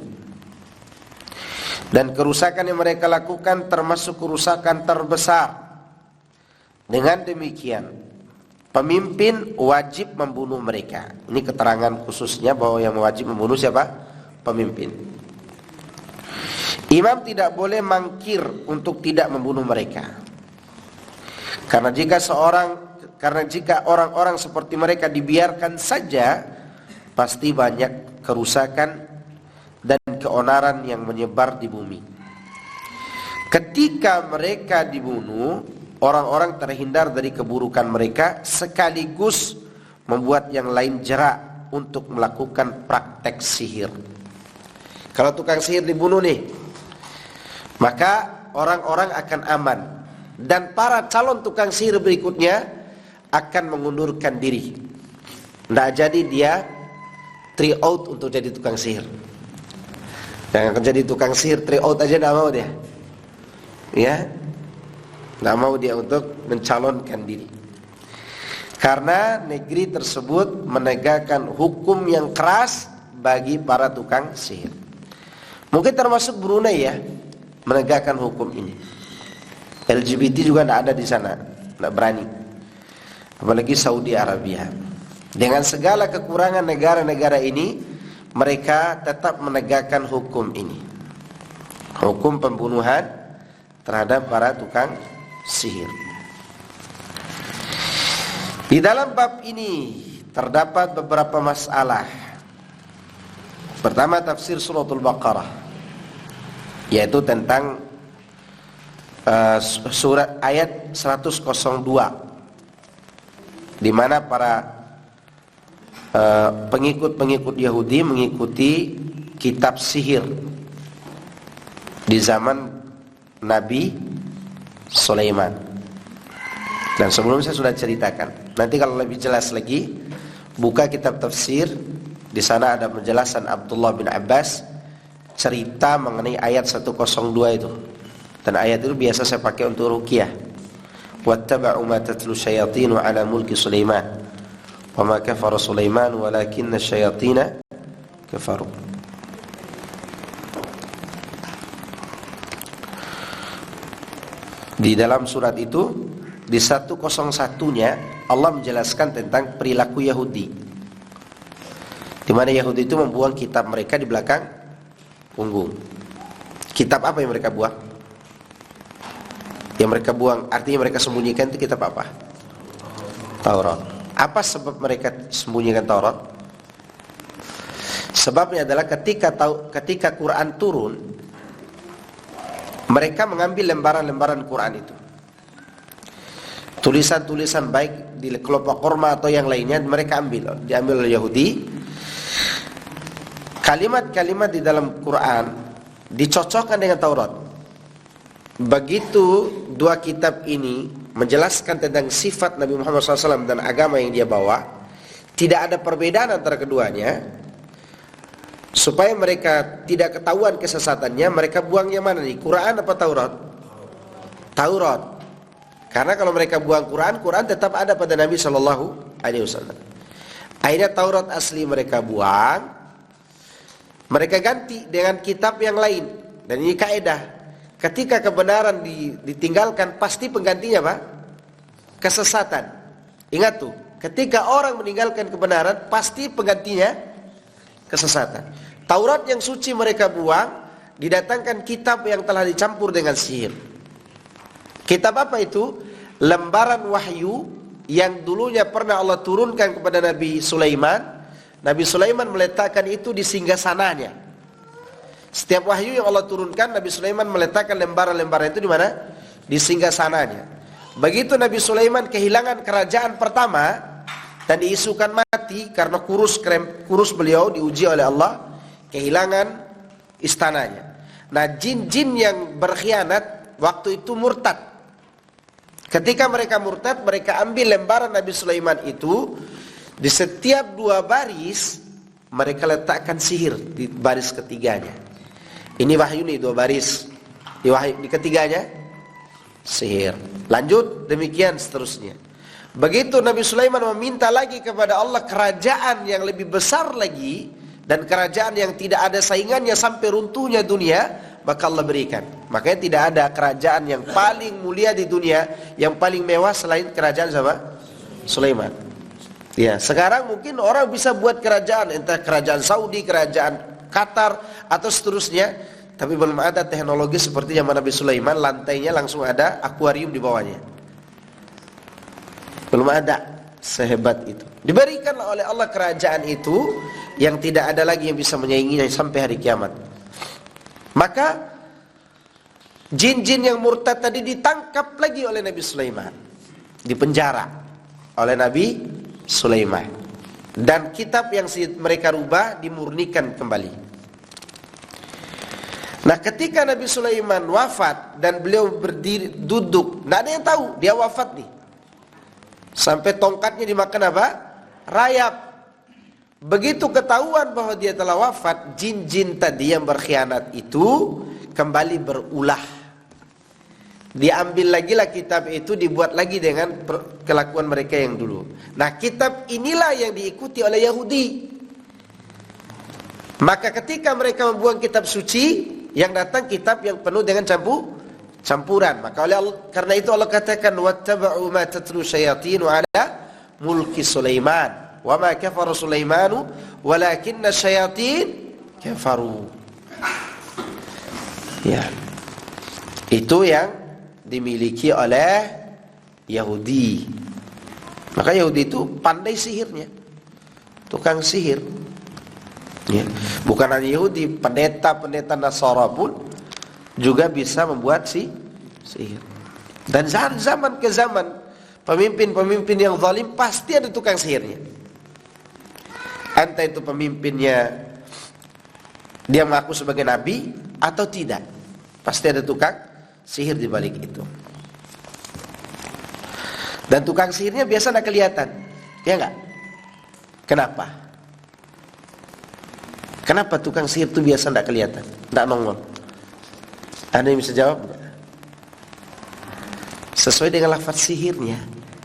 Dan kerusakan yang mereka lakukan termasuk kerusakan terbesar. Dengan demikian, pemimpin wajib membunuh mereka. Ini keterangan khususnya bahwa yang wajib membunuh siapa? Pemimpin. Imam tidak boleh mangkir untuk tidak membunuh mereka. Karena jika orang-orang seperti mereka dibiarkan saja, pasti banyak kerusakan dan keonaran yang menyebar di bumi. Ketika mereka dibunuh, orang-orang terhindar dari keburukan mereka, sekaligus membuat yang lain jerak untuk melakukan praktek sihir. Kalau tukang sihir dibunuh nih, maka orang-orang akan aman. Dan para calon tukang sihir berikutnya akan mengundurkan diri. Tidak jadi dia try out untuk jadi tukang sihir. Yang akan jadi tukang sihir try out aja tidak mau dia. Ya, tidak mau dia untuk mencalonkan diri. Karena negeri tersebut menegakkan hukum yang keras bagi para tukang sihir. Mungkin termasuk Brunei ya, menegakkan hukum ini. LGBT juga tidak ada di sana, tidak berani. Apalagi Saudi Arabia. Dengan segala kekurangan negara-negara ini, mereka tetap menegakkan hukum ini. Hukum pembunuhan terhadap para tukang sihir. Di dalam bab ini terdapat beberapa masalah. Pertama, tafsir suratul Baqarah, yaitu tentang surat ayat 102, di mana para pengikut-pengikut Yahudi mengikuti kitab sihir di zaman Nabi Sulaiman. Dan sebelumnya saya sudah ceritakan. Nanti kalau lebih jelas lagi, buka kitab tafsir. Di sana ada penjelasan Abdullah bin Abbas cerita mengenai ayat 102 itu. Dan ayat itu biasa saya pakai untuk ruqyah. Wattaba'u ma tatlu syayatinu ala mulki Sulaiman. Wa ma kafara Sulaiman walakinna syayatina kafaru. Di dalam surat itu, di 101-nya Allah menjelaskan tentang perilaku Yahudi, di mana Yahudi itu membuang kitab mereka di belakang punggung. Kitab apa yang mereka buang? Yang mereka buang, artinya mereka sembunyikan itu kitab apa? Taurat. Apa sebab mereka sembunyikan Taurat? Sebabnya adalah ketika Quran turun, mereka mengambil lembaran-lembaran Quran itu, tulisan-tulisan baik di kelompok korma atau yang lainnya, mereka diambil oleh Yahudi. Kalimat-kalimat di dalam Quran dicocokkan dengan Taurat. Begitu dua kitab ini menjelaskan tentang sifat Nabi Muhammad SAW dan agama yang dia bawa, tidak ada perbedaan antara keduanya, Supaya mereka tidak ketahuan kesesatannya, mereka buang yang mana nih? Quran apa Taurat? Taurat. Karena kalau mereka buang Quran, Quran tetap ada pada Nabi SAW. Akhirnya Taurat asli mereka buang, mereka ganti dengan kitab yang lain. Dan ini kaidah, ketika kebenaran ditinggalkan, pasti penggantinya apa? Kesesatan. Ingat tuh, ketika orang meninggalkan kebenaran, pasti penggantinya kesesatan. Taurat yang suci mereka buang, didatangkan kitab yang telah dicampur dengan sihir. Kitab apa itu? Lembaran wahyu yang dulunya pernah Allah turunkan kepada Nabi Sulaiman. Nabi Sulaiman meletakkan itu di singgasananya. Setiap wahyu yang Allah turunkan, Nabi Sulaiman meletakkan lembaran-lembaran itu di mana? Di singgasananya. Begitu Nabi Sulaiman kehilangan kerajaan pertama dan diisukan mati karena kurus beliau diuji oleh Allah, kehilangan istananya. Nah, jin-jin yang berkhianat waktu itu murtad. Ketika mereka murtad, mereka ambil lembaran Nabi Sulaiman itu, di setiap 2 baris mereka letakkan sihir di baris ketiganya. Ini wahyu nih 2 baris. Di ketiganya sihir. Lanjut demikian seterusnya. Begitu Nabi Sulaiman meminta lagi kepada Allah kerajaan yang lebih besar lagi dan kerajaan yang tidak ada saingannya sampai runtuhnya dunia, maka Allah berikan. Makanya tidak ada kerajaan yang paling mulia di dunia, yang paling mewah selain kerajaan siapa? Sulaiman. Ya, sekarang mungkin orang bisa buat kerajaan, entah kerajaan Saudi, kerajaan Qatar atau seterusnya, tapi belum ada teknologi seperti zaman Nabi Sulaiman, lantainya langsung ada akuarium di bawahnya. Belum ada sehebat itu. Diberikanlah oleh Allah kerajaan itu yang tidak ada lagi yang bisa menyainginya sampai hari kiamat. Maka jin-jin yang murtad tadi ditangkap lagi oleh Nabi Sulaiman, dipenjara oleh Nabi Sulaiman, dan kitab yang mereka rubah dimurnikan kembali. Nah, ketika Nabi Sulaiman wafat dan beliau berdiri duduk, tidak ada yang tahu dia wafat nih. Sampai tongkatnya dimakan apa? Rayap. Begitu ketahuan bahwa dia telah wafat, jin-jin tadi yang berkhianat itu kembali berulah. Diambil lagi lah kitab itu, dibuat lagi dengan kelakuan mereka yang dulu. Nah, kitab inilah yang diikuti oleh Yahudi. Maka ketika mereka membuang kitab suci, yang datang kitab yang penuh dengan campuran. Maka karena itu Allah katakan wattaba'u ma tatlu syayatinu ala mulki Sulaiman wa ma kafara Sulaimanu walakinna syayatin kafaru. Ya. Itu yang dimiliki oleh Yahudi. Maka Yahudi itu pandai sihirnya, tukang sihir. Ya. Bukan hanya Yahudi, pendeta-pendeta Nasara pun juga bisa membuat sihir. Dan zaman ke zaman, pemimpin-pemimpin yang zalim pasti ada tukang sihirnya. Entah itu pemimpinnya dia mengaku sebagai nabi atau tidak, pasti ada tukang sihir di balik itu. Dan tukang sihirnya biasa tidak kelihatan, ya enggak? Kenapa? Kenapa tukang sihir itu biasa tidak kelihatan, tidak nongol? Ada yang bisa jawab? Sesuai dengan lafaz sihirnya,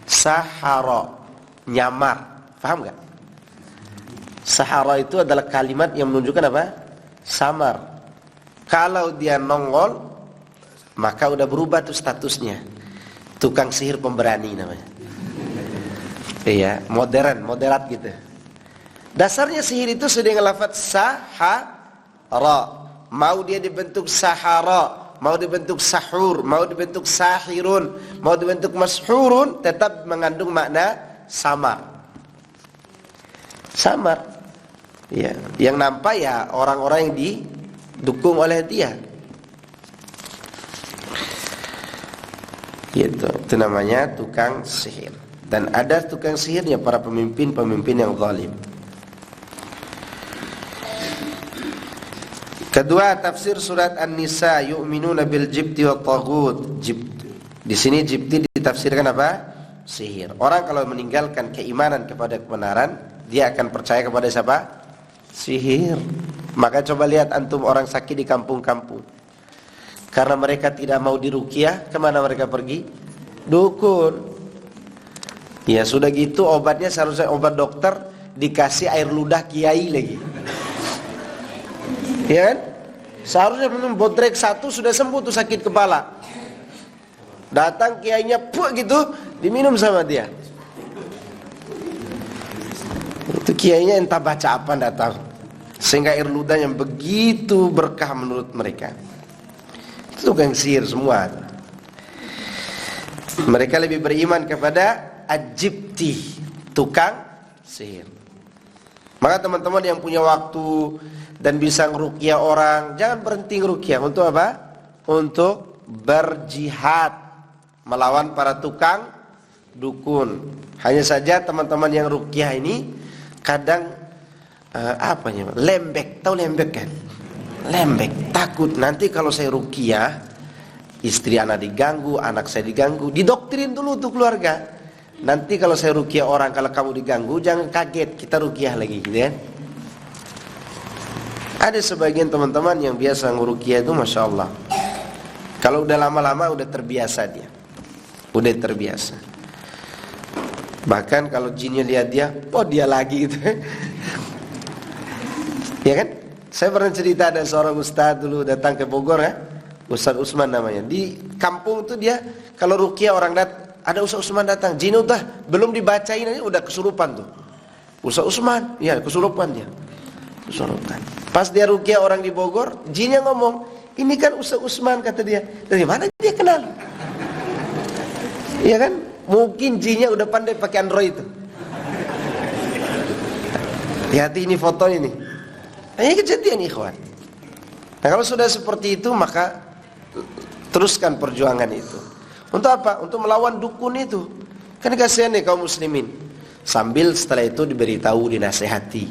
sahara, nyamar. Paham enggak? Sahara itu adalah kalimat yang menunjukkan apa? Samar. Kalau dia nongol, maka udah berubah tuh statusnya. Tukang sihir pemberani namanya. Iya, moderat gitu. Dasarnya sihir itu sudah dengan lafaz sahara. Mau dia dibentuk sahara, mau dibentuk sahur, mau dibentuk sahirun, mau dibentuk mashurun, tetap mengandung makna samar. Samar. Ya, yang nampak ya orang-orang yang didukung oleh dia. Gitu. Itu namanya tukang sihir. Dan ada tukang sihirnya para pemimpin-pemimpin yang zalim. Kedua, tafsir surat An-Nisa, yu'minuna bil jibti wa taghut. Di sini jibti ditafsirkan apa? Sihir. Orang kalau meninggalkan keimanan kepada kebenaran, dia akan percaya kepada siapa? Sihir. Maka coba lihat antum orang sakit di kampung-kampung, karena mereka tidak mau diruqyah, kemana mereka pergi? Dukun. Ya sudah gitu, obatnya seharusnya obat dokter, dikasih air ludah kiai lagi. Ya kan? Seharusnya minum bodrek 1 sudah sembuh tuh sakit kepala. Datang kiainya gitu, diminum sama dia. Itu kiainya entah baca apa datang, sehingga air ludah yang begitu berkah menurut mereka. Itu tukang sihir semua. Mereka lebih beriman kepada Ajibti, tukang sihir. Maka teman-teman yang punya waktu dan bisa ngeruqyah orang, jangan berhenti ngeruqyah. Untuk apa? Untuk berjihad melawan para tukang dukun. Hanya saja teman-teman yang ruqyah ini kadang lembek. Tahu lembek kan? Lembek, takut nanti kalau saya ruqyah istri anak diganggu, anak saya diganggu. Didoktrin dulu tuh keluarga. Nanti kalau saya ruqyah orang, kalau kamu diganggu jangan kaget, kita ruqyah lagi gitu kan. Ada sebagian teman-teman yang biasa nguruqyah itu Masya Allah, kalau udah lama-lama udah terbiasa dia. Udah terbiasa. Bahkan kalau jinnya lihat dia, oh dia lagi gitu. Ya kan? Saya pernah cerita ada seorang ustaz dulu datang ke Bogor ya, Ustaz Usman namanya. Di kampung tuh dia kalau ruqyah orang ada Ustaz Usman datang, jin udah belum dibacain aja udah kesurupan tuh. Ustaz Usman, ya kesurupan dia. Kesurupan. Pas dia ruqyah orang di Bogor, jinnya ngomong, "Ini kan Ustaz Usman," kata dia. Dari mana dia kenal? Iya kan? Mungkin jinnya udah pandai pakai Android itu. Hati-hati ini foto ini. Ini kejadian ikhwan. Nah kalau sudah seperti itu maka teruskan perjuangan itu. Untuk apa? Untuk melawan dukun itu. Kan kasihan nih kaum muslimin. Sambil setelah itu diberitahu, dinasehati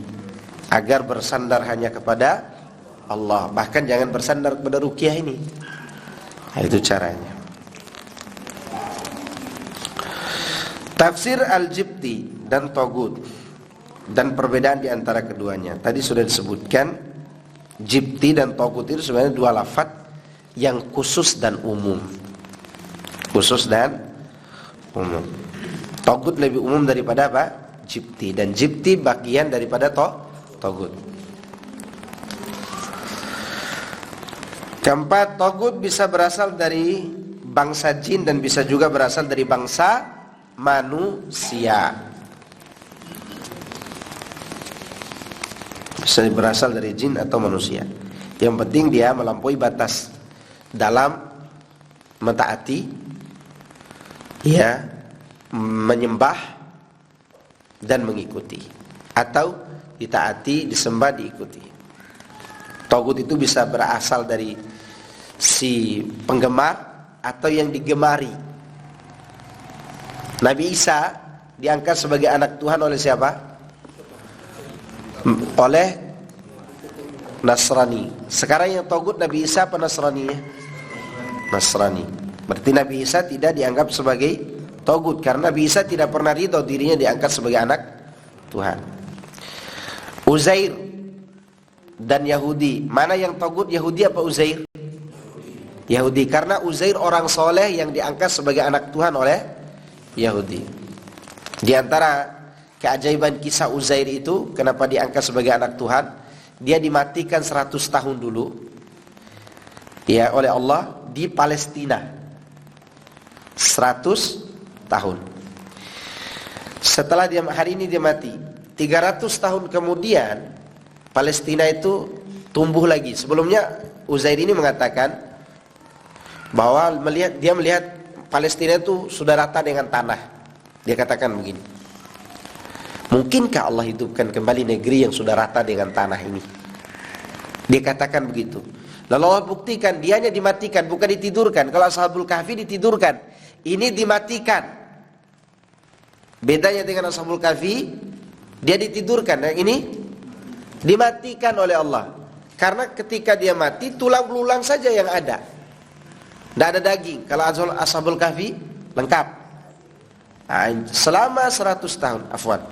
agar bersandar hanya kepada Allah. Bahkan jangan bersandar kepada ruqyah ini. Nah, itu caranya. Tafsir Al-Jibti dan Togut dan perbedaan di antara keduanya. Tadi sudah disebutkan Jibti dan Togut itu sebenarnya dua lafaz yang khusus dan umum. Khusus dan umum. Togut lebih umum daripada apa? Jibti. Dan Jibti bagian daripada Togut. Keempat, Togut bisa berasal dari bangsa jin dan bisa juga berasal dari bangsa manusia. Bisa berasal dari jin atau manusia. Yang penting dia melampaui batas dalam mentaati, ya, menyembah dan mengikuti, atau ditaati, disembah, diikuti. Togut itu bisa berasal dari si penggemar atau yang digemari. Nabi Isa diangkat sebagai anak Tuhan oleh siapa? Oleh Nasrani. Sekarang yang togut Nabi Isa apa Nasrani? Nasrani. Berarti Nabi Isa tidak dianggap sebagai togut karena Nabi Isa tidak pernah ridho dirinya diangkat sebagai anak Tuhan. Uzair dan Yahudi, mana yang togut, Yahudi apa Uzair? Yahudi, karena Uzair orang soleh yang diangkat sebagai anak Tuhan oleh Yahudi. Di antara keajaiban kisah Uzair itu, kenapa diangkat sebagai anak Tuhan? Dia dimatikan 100 tahun dulu, ya, oleh Allah di Palestina. 100 tahun. Setelah dia hari ini dia mati, 300 tahun kemudian Palestina itu tumbuh lagi. Sebelumnya Uzair ini mengatakan bahwa dia melihat Palestina itu sudah rata dengan tanah. Dia katakan begini, mungkinkah Allah hidupkan kembali negeri yang sudah rata dengan tanah ini? Dia katakan begitu. Lalu Allah buktikan, dianya dimatikan, bukan ditidurkan. Kalau Ashabul Kahfi ditidurkan, ini dimatikan. Bedanya dengan Ashabul Kahfi, dia ditidurkan. Yang ini dimatikan oleh Allah. Karena ketika dia mati, tulang belulang saja yang ada, tidak ada daging. Kalau Ashabul Kahfi lengkap. Nah, selama 100 tahun, afwan,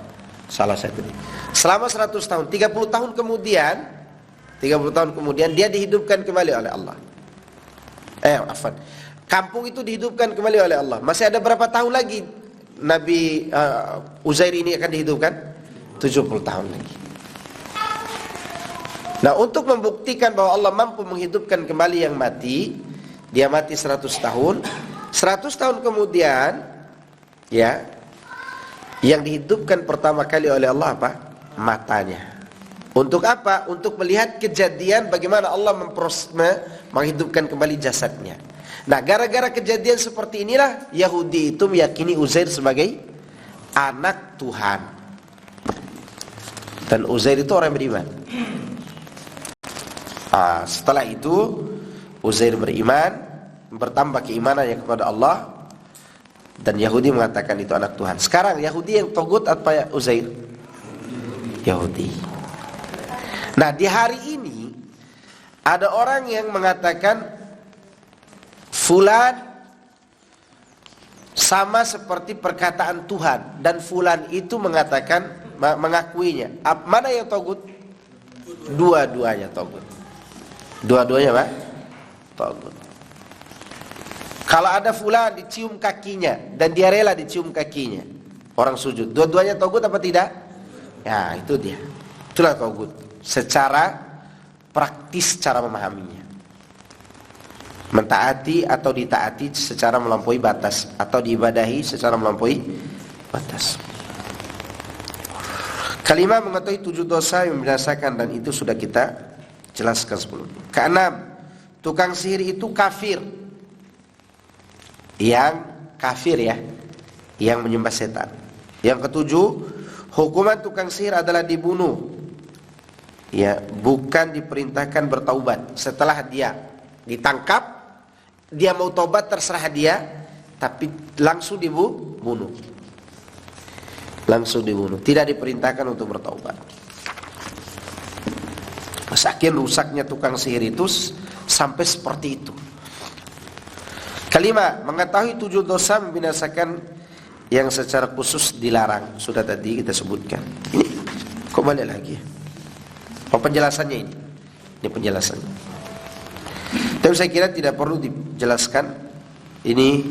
salah saya tadi. Selama 100 tahun, 30 tahun kemudian 30 tahun kemudian dia dihidupkan kembali oleh Allah. Kampung itu dihidupkan kembali oleh Allah. Masih ada berapa tahun lagi Nabi Uzair ini akan dihidupkan? 70 tahun lagi. Nah, untuk membuktikan bahwa Allah mampu menghidupkan kembali yang mati, dia mati 100 tahun. 100 tahun kemudian, ya, yang dihidupkan pertama kali oleh Allah apa? Matanya. Untuk apa? Untuk melihat kejadian bagaimana Allah menghidupkan kembali jasadnya. Nah, gara-gara kejadian seperti inilah Yahudi itu meyakini Uzair sebagai anak Tuhan. Dan Uzair itu orang beriman. Setelah itu Uzair beriman, bertambah keimanannya kepada Allah, dan Yahudi mengatakan itu anak Tuhan. Sekarang Yahudi yang togut apa Uzair? Yahudi. Nah, di hari ini ada orang yang mengatakan fulan sama seperti perkataan Tuhan, dan fulan itu mengatakan, mengakuinya. Mana yang togut? Dua-duanya togut. Dua-duanya apa? Togut. Kalau ada fulan dicium kakinya dan dia rela dicium kakinya, orang sujud, dua-duanya togut apa tidak? Ya, itu dia. Itulah togut. Secara praktis cara memahaminya. Mentaati atau ditaati secara melampaui batas, atau diibadahi secara melampaui batas. Kalimah mengetahui 7 dosa yang membinasakan, dan itu sudah kita jelaskan sebelumnya. Keenam, tukang sihir itu kafir. Yang kafir, ya, yang menyembah setan. Yang ketujuh, hukuman tukang sihir adalah dibunuh, ya, bukan diperintahkan bertaubat. Setelah dia ditangkap, dia mau taubat terserah dia, tapi langsung dibunuh. Langsung dibunuh, tidak diperintahkan untuk bertaubat. Saking rusaknya tukang sihir itu sampai seperti itu. Kelima, mengetahui 7 dosa membinasakan yang secara khusus dilarang. Sudah tadi kita sebutkan. Ini kok balik lagi? Penjelasannya ini. Ini penjelasannya. Tapi saya kira tidak perlu dijelaskan. Ini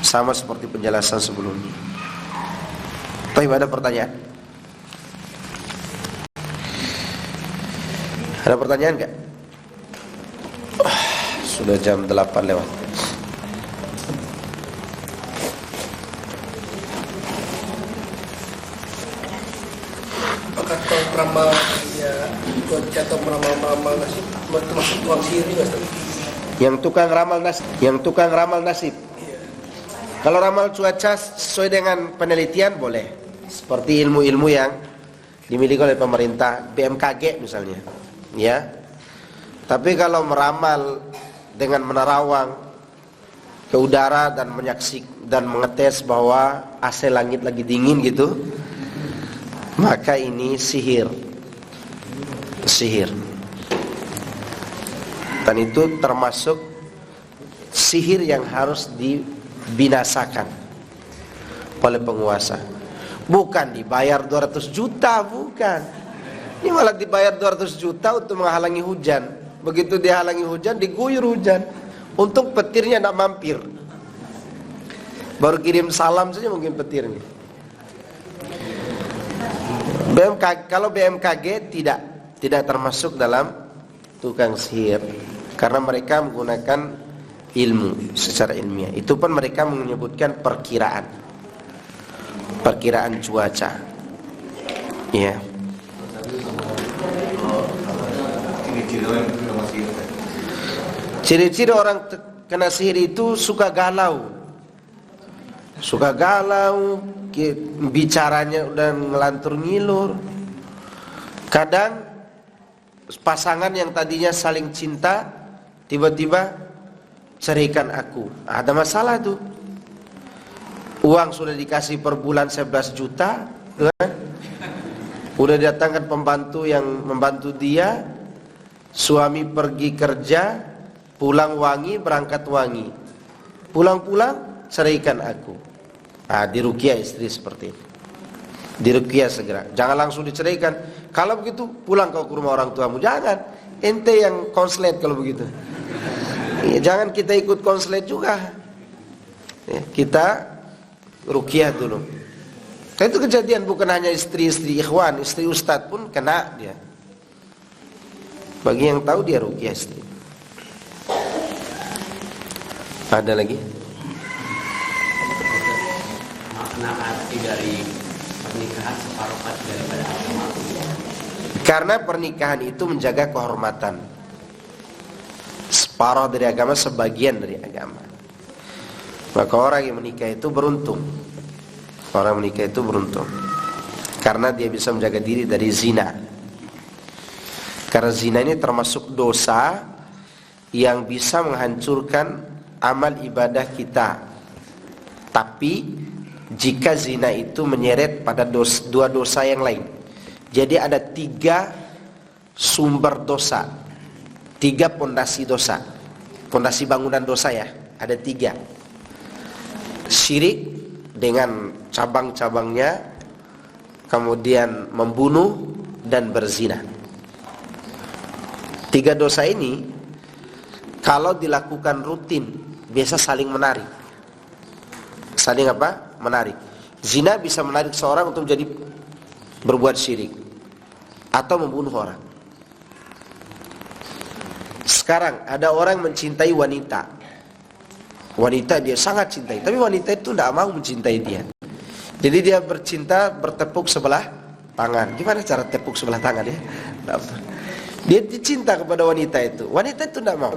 sama seperti penjelasan sebelumnya. Tapi ada pertanyaan? Ada pertanyaan enggak? Sudah jam 8 lewat. Apakah kalau meramal ya cuaca atau meramal nasib termasuk tukang sihir juga? Yang tukang ramal nasib. Iya. Kalau ramal cuaca sesuai dengan penelitian boleh. Seperti ilmu-ilmu yang dimiliki oleh pemerintah, BMKG misalnya, ya. Tapi kalau meramal dengan menerawang ke udara dan menyaksikan dan mengetes bahwa AC langit lagi dingin gitu, maka ini sihir. Dan itu termasuk sihir yang harus dibinasakan oleh penguasa. Bukan dibayar 200 juta, bukan. Ini malah dibayar 200 juta untuk menghalangi hujan. Begitu dia halangi hujan, diguyur hujan. Untung petirnya nak mampir. Baru kirim salam saja mungkin petirnya. Kalau BMKG tidak termasuk dalam tukang sihir, karena mereka menggunakan ilmu secara ilmiah. Itu pun mereka menyebutkan perkiraan cuaca, ya. Ciri-ciri orang kena sihir itu suka galau, bicaranya udah ngelantur ngilur. Kadang pasangan yang tadinya saling cinta tiba-tiba ceraikan aku. Ada masalah tuh. Uang sudah dikasih per bulan 11 juta, kan? Udah datangkan pembantu yang membantu dia. Suami pergi kerja, pulang wangi, berangkat wangi. Pulang-pulang ceraikan aku. Diruqyah istri seperti ini. Diruqyah segera. Jangan langsung diceraikan. Kalau begitu pulang kau ke rumah orang tuamu. Jangan. ente yang konslet kalau begitu. Ya, jangan kita ikut konslet juga. Ya, kita ruqyah dulu. Kan itu kejadian bukan hanya istri-istri ikhwan, istri ustadz pun kena dia. Bagi yang tahu dia ruqyah istri. Ada lagi? Makna arti dari pernikahan separuh daripada agama. Karena pernikahan itu menjaga kehormatan. Separuh dari agama, sebagian dari agama. Maka orang yang menikah itu beruntung. Orang menikah itu beruntung karena dia bisa menjaga diri dari zina. Karena zina ini termasuk dosa yang bisa menghancurkan amal ibadah kita. Tapi jika zina itu menyeret pada dua dosa yang lain. Jadi ada 3 sumber dosa, 3 pondasi dosa, pondasi bangunan dosa ya, ada 3. Syirik dengan cabang-cabangnya, kemudian membunuh dan berzina. 3 dosa ini kalau dilakukan rutin biasa saling menarik. Saling apa? Menarik. Zina bisa menarik seorang untuk menjadi berbuat syirik atau membunuh orang. Sekarang ada orang mencintai wanita. Wanita dia sangat cintai, tapi wanita itu tidak mau mencintai dia. Jadi dia bercinta bertepuk sebelah tangan. Gimana cara tepuk sebelah tangan ya? Dia cinta kepada wanita itu. Wanita itu tidak mau.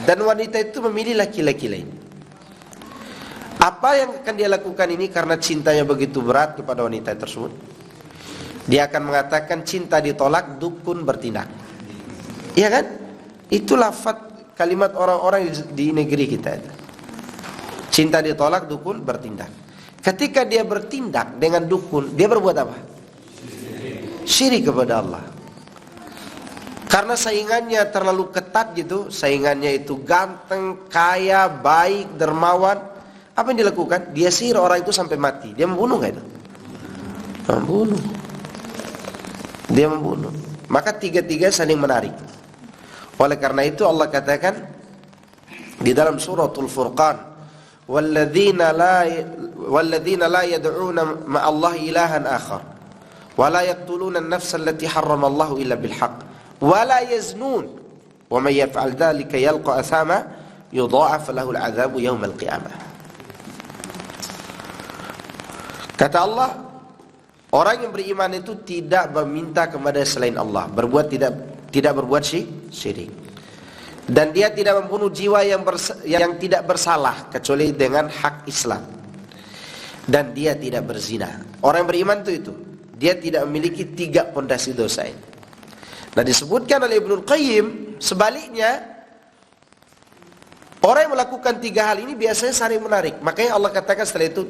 Dan wanita itu memilih laki-laki lain. Apa yang akan dia lakukan ini karena cintanya begitu berat kepada wanita tersebut? Dia akan mengatakan cinta ditolak, dukun bertindak. Iya kan? Itu lafaz kalimat orang-orang di negeri kita itu. Cinta ditolak, dukun bertindak. Ketika dia bertindak dengan dukun, dia berbuat apa? Syirik kepada Allah. Karena saingannya terlalu ketat gitu, saingannya itu ganteng, kaya, baik, dermawan. Apa yang dilakukan? Dia sihir orang itu sampai mati. Dia membunuh nggak itu? Membunuh. Dia membunuh. Maka 3-3 saling menarik. Oleh karena itu Allah katakan di dalam suratul Furqan, walladzina la yad'una ma'allahi ilahan akhar wa la yaqtuluna an-nafsa allati harrama Allahu illa bil haqq wa la yaznun wa may yaf'al dhalika yalqa athama yudha'af lahu al-'adzabu yawm al-qiyamah. Kata Allah, orang yang beriman itu tidak meminta kepada selain Allah, tidak berbuat syirik. Dan dia tidak membunuh jiwa yang tidak bersalah kecuali dengan hak Islam. Dan dia tidak berzina. Orang yang beriman itu dia tidak memiliki 3 pondasi dosa ini. Nah, disebutkan oleh Ibnul Qayyim sebaliknya, orang yang melakukan 3 hal ini biasanya saling menarik. Makanya Allah katakan setelah itu,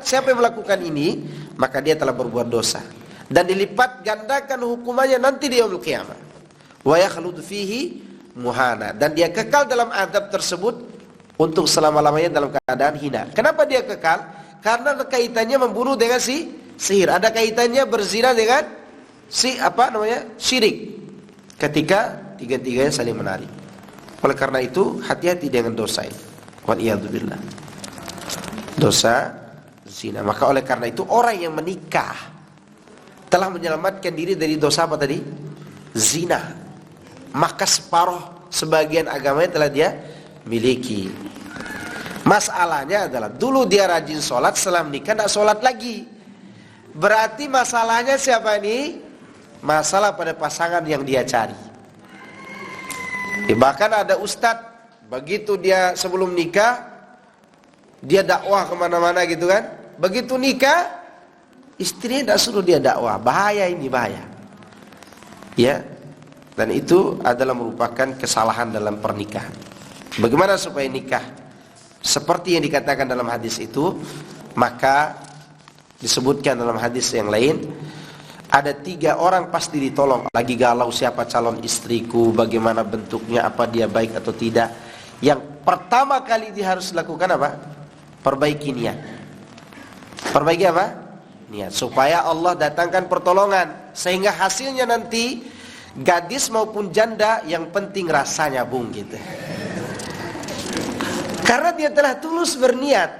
siapa yang melakukan ini, maka dia telah berbuat dosa. Dan dilipat gandakan hukumannya nanti di yaumul qiyamah. Wa yakhludu fihi muhana. Dan dia kekal dalam azab tersebut untuk selama-lamanya dalam keadaan hina. Kenapa dia kekal? Karena ada kaitannya membunuh dengan sihir. Ada kaitannya berzina dengan syirik. Ketika 3-3 saling menarik. Oleh karena itu hati-hati dengan dosa ini. Waliyadzubillah. Dosa zina. Maka oleh karena itu orang yang menikah telah menyelamatkan diri dari dosa apa tadi? Zina. Maka sebagian agamanya telah dia miliki. Masalahnya adalah dulu dia rajin sholat, setelah menikah tidak sholat lagi. Berarti masalahnya siapa ini? Masalah pada pasangan yang dia cari. Bahkan ada ustadz, begitu dia sebelum nikah, dia dakwah kemana-mana gitu kan. Begitu nikah, istrinya tidak suruh dia dakwah. Bahaya ini, bahaya. Ya. Dan itu adalah merupakan kesalahan dalam pernikahan. Bagaimana supaya nikah seperti yang dikatakan dalam hadis itu? Maka disebutkan dalam hadis yang lain, ada 3 orang pasti ditolong. Lagi galau siapa calon istriku, bagaimana bentuknya, apa dia baik atau tidak. Yang pertama kali dia harus lakukan apa? Perbaiki niat. Perbaiki apa? Niat. Supaya Allah datangkan pertolongan. Sehingga hasilnya nanti Gadis maupun janda, yang penting rasanya bung gitu. Karena dia telah tulus berniat.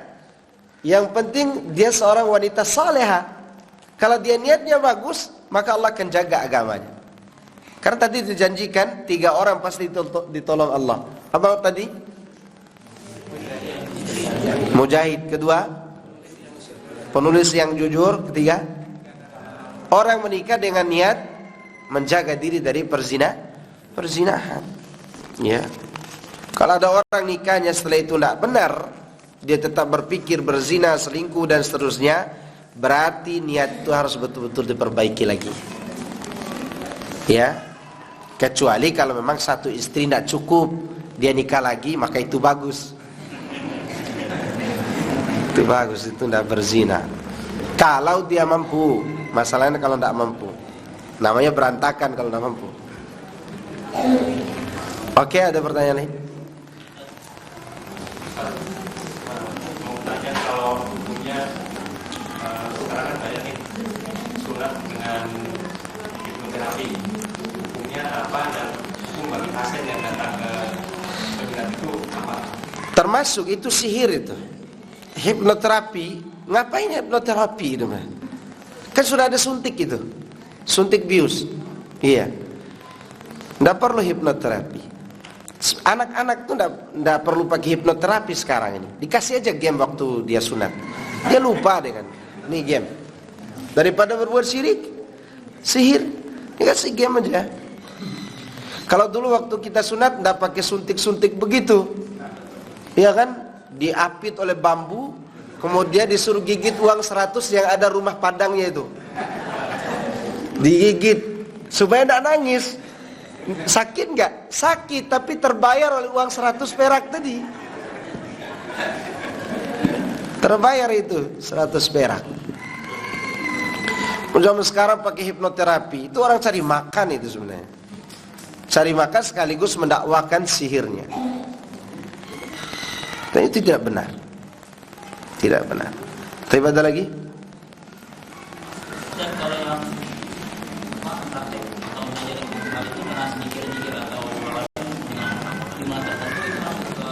Yang penting dia seorang wanita saleha. Kalau dia niatnya bagus, maka Allah akan jaga agamanya. Karena tadi dijanjikan 3 orang pasti ditolong Allah. Apa tadi? Mujahid. Kedua, penulis yang jujur. Ketiga, orang menikah dengan niat menjaga diri dari perzinahan. Ya. Kalau ada orang nikahnya setelah itu tidak benar, dia tetap berpikir berzina, selingkuh dan seterusnya, berarti niat itu harus betul-betul diperbaiki lagi. Ya. Kecuali kalau memang satu istri tidak cukup, dia nikah lagi, maka itu bagus. Itu bagus, itu tidak berzina. Kalau dia mampu, masalahnya kalau tidak mampu, namanya berantakan kalau tidak mampu. Oke, ada pertanyaan lain? Mau tanya kalau hukumnya sekarang kan banyak nih sunat dengan hipnoterapi, hukumnya apa dan hukum bagi pasien yang datang ke peminat itu apa? Termasuk itu sihir itu. Hipnoterapi, ngapain hipnoterapi itu mah? Kan sudah ada suntik itu. Suntik bius. Iya. Tidak perlu hipnoterapi. Anak-anak tuh tidak perlu pakai hipnoterapi sekarang ini. Dikasih aja game waktu dia sunat. Dia lupa dengan ini game. Daripada berbuat sihir, dikasih game aja. Kalau dulu waktu kita sunat tidak pakai suntik-suntik begitu, ya kan? Diapit oleh bambu, kemudian disuruh gigit uang 100 yang ada rumah padangnya itu. Digigit supaya tidak nangis. Sakit nggak? Sakit, tapi terbayar oleh uang 100 perak tadi. Terbayar itu 100 perak. Zaman sekarang pakai hipnoterapi, itu orang cari makan itu sebenarnya. Cari makan sekaligus mendakwakan sihirnya. Dan itu tidak benar. Tidak benar. Tapi ada lagi? Dan kalau yang praktek atau menjadi hal itu merasa mikir-mikir atau gimana tertentu itu masuk ke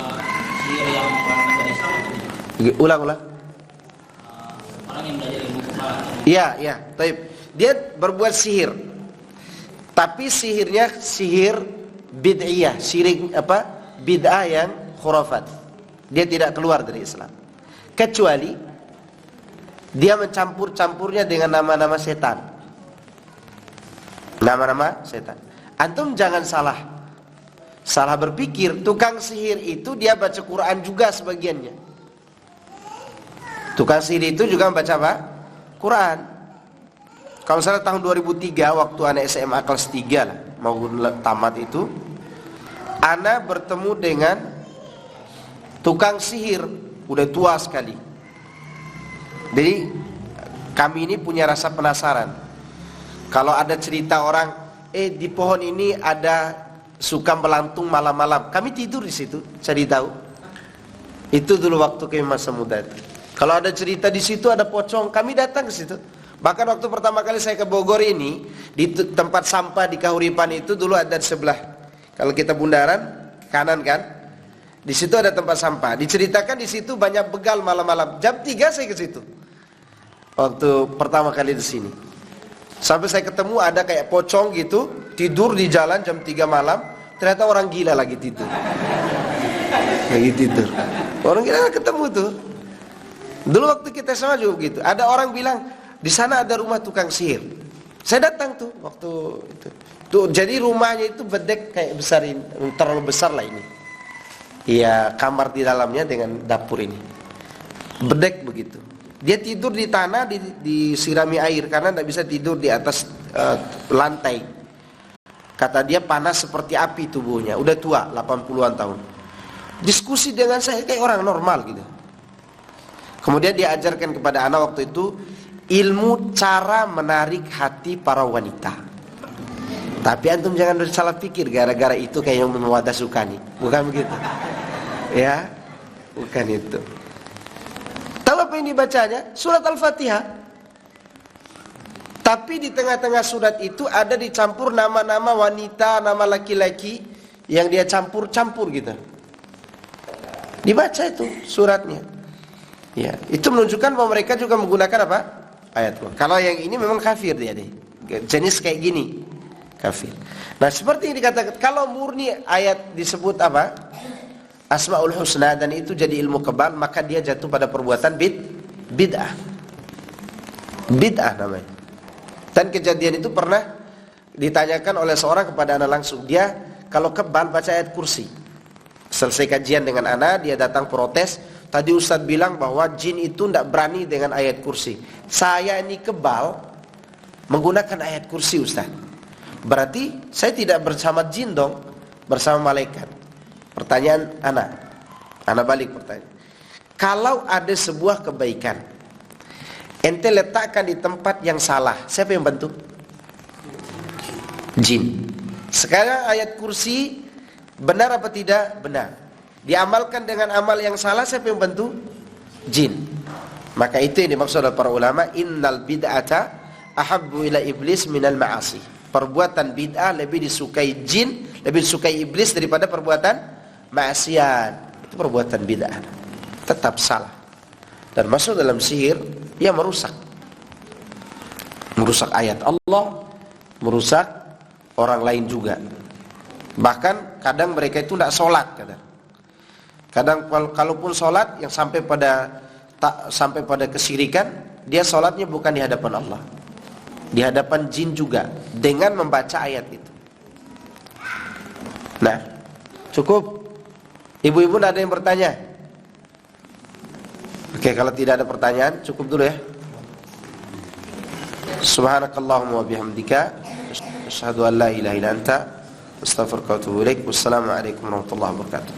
sihir yang berasal dari Islam. Ulang. Orang yang belajar ilmu kepala. Iya. Taib. Dia berbuat sihir. Tapi sihirnya sihir bid'iyah, syirik bid'ah yang khurafat. Dia tidak keluar dari Islam. Kecuali dia mencampur-campurnya dengan nama-nama setan. Nama-nama setan. Antum jangan salah berpikir, tukang sihir itu dia baca Quran juga sebagiannya. Tukang sihir itu juga baca apa? Quran. Kalau misalnya tahun 2003 waktu anak SMA kelas 3 lah, mau tamat itu, anak bertemu dengan tukang sihir, udah tua sekali. Jadi kami ini punya rasa penasaran. Kalau ada cerita orang, di pohon ini ada suka melantung malam-malam, kami tidur di situ, cari tahu. Itu dulu waktu kami masa muda itu. Kalau ada cerita di situ ada pocong, kami datang ke situ. Bahkan waktu pertama kali saya ke Bogor ini, di tempat sampah di Kahuripan itu dulu ada di sebelah. Kalau kita bundaran kanan kan, di situ ada tempat sampah. Diceritakan di situ banyak begal malam-malam. Jam 3 saya ke situ. Waktu pertama kali di sini. Sampai saya ketemu ada kayak pocong gitu, tidur di jalan jam 3 malam. Ternyata orang gila lagi tidur. Lagi tidur. Orang gila ketemu tuh. Dulu waktu kita sama juga gitu. Ada orang bilang, di sana ada rumah tukang sihir. Saya datang tuh waktu itu. Tuh, jadi rumahnya itu bedek kayak besarin, terlalu besar lah ini. Iya, kamar di dalamnya dengan dapur ini. Bedek begitu. Dia tidur di tanah, disirami air karena tidak bisa tidur di atas lantai. Kata dia panas seperti api tubuhnya. Udah tua, 80-an tahun. Diskusi dengan saya kayak orang normal gitu. Kemudian dia ajarkan kepada anak waktu itu ilmu cara menarik hati para wanita. Tapi antum jangan salah pikir gara-gara itu kayak yang mewadah sukani. Bukan begitu. Ya, bukan itu. Tahu apa yang dibacanya? Surat Al-Fatihah. Tapi di tengah-tengah surat itu ada dicampur nama-nama wanita, nama laki-laki yang dia campur-campur gitu. Dibaca itu suratnya. Ya, itu menunjukkan bahwa mereka juga menggunakan apa? Ayat Quran. Kalau yang ini memang kafir dia deh. Jenis kayak gini. Kafir. Nah, seperti yang dikatakan kalau murni ayat disebut apa? Asmaul Husna dan itu jadi ilmu kebal, maka dia jatuh pada perbuatan bid'ah. Bid'ah namanya. Dan kejadian itu pernah ditanyakan oleh seorang kepada anak langsung. Dia kalau kebal baca ayat kursi. Selesai kajian dengan anak, dia datang protes. Tadi Ustaz bilang bahwa jin itu tidak berani dengan ayat kursi. Saya ini kebal menggunakan ayat kursi Ustaz. Berarti saya tidak bersama jin dong, bersama malaikat. Pertanyaan anak balik pertanyaan. Kalau ada sebuah kebaikan, ente letakkan di tempat yang salah, siapa yang bantu? Jin. Sekarang ayat kursi benar apa tidak? Benar. Diamalkan dengan amal yang salah, siapa yang bantu? Jin. Maka itu yang dimaksud oleh para ulama, innal bid'ata ahabbu ila iblis minal ma'asi. Perbuatan bid'ah lebih disukai jin, lebih disukai iblis daripada perbuatan maksiat. Itu perbuatan bid'ah. Tetap salah. Dan masuk dalam sihir, ia merusak ayat Allah, merusak orang lain juga. Bahkan kadang mereka itu tidak sholat. Kadang kalaupun sholat yang sampai pada kesyirikan, dia sholatnya bukan di hadapan Allah, di hadapan jin juga, dengan membaca ayat itu. Nah, cukup. Ibu-ibu ada yang bertanya? Oke, kalau tidak ada pertanyaan, cukup dulu ya. Subhanakallahumma wa bihamdika, asyhadu an la ilaha illa anta, astaghfiruka wa atubu ilaik. Wassalamualaikum warahmatullahi wabarakatuh.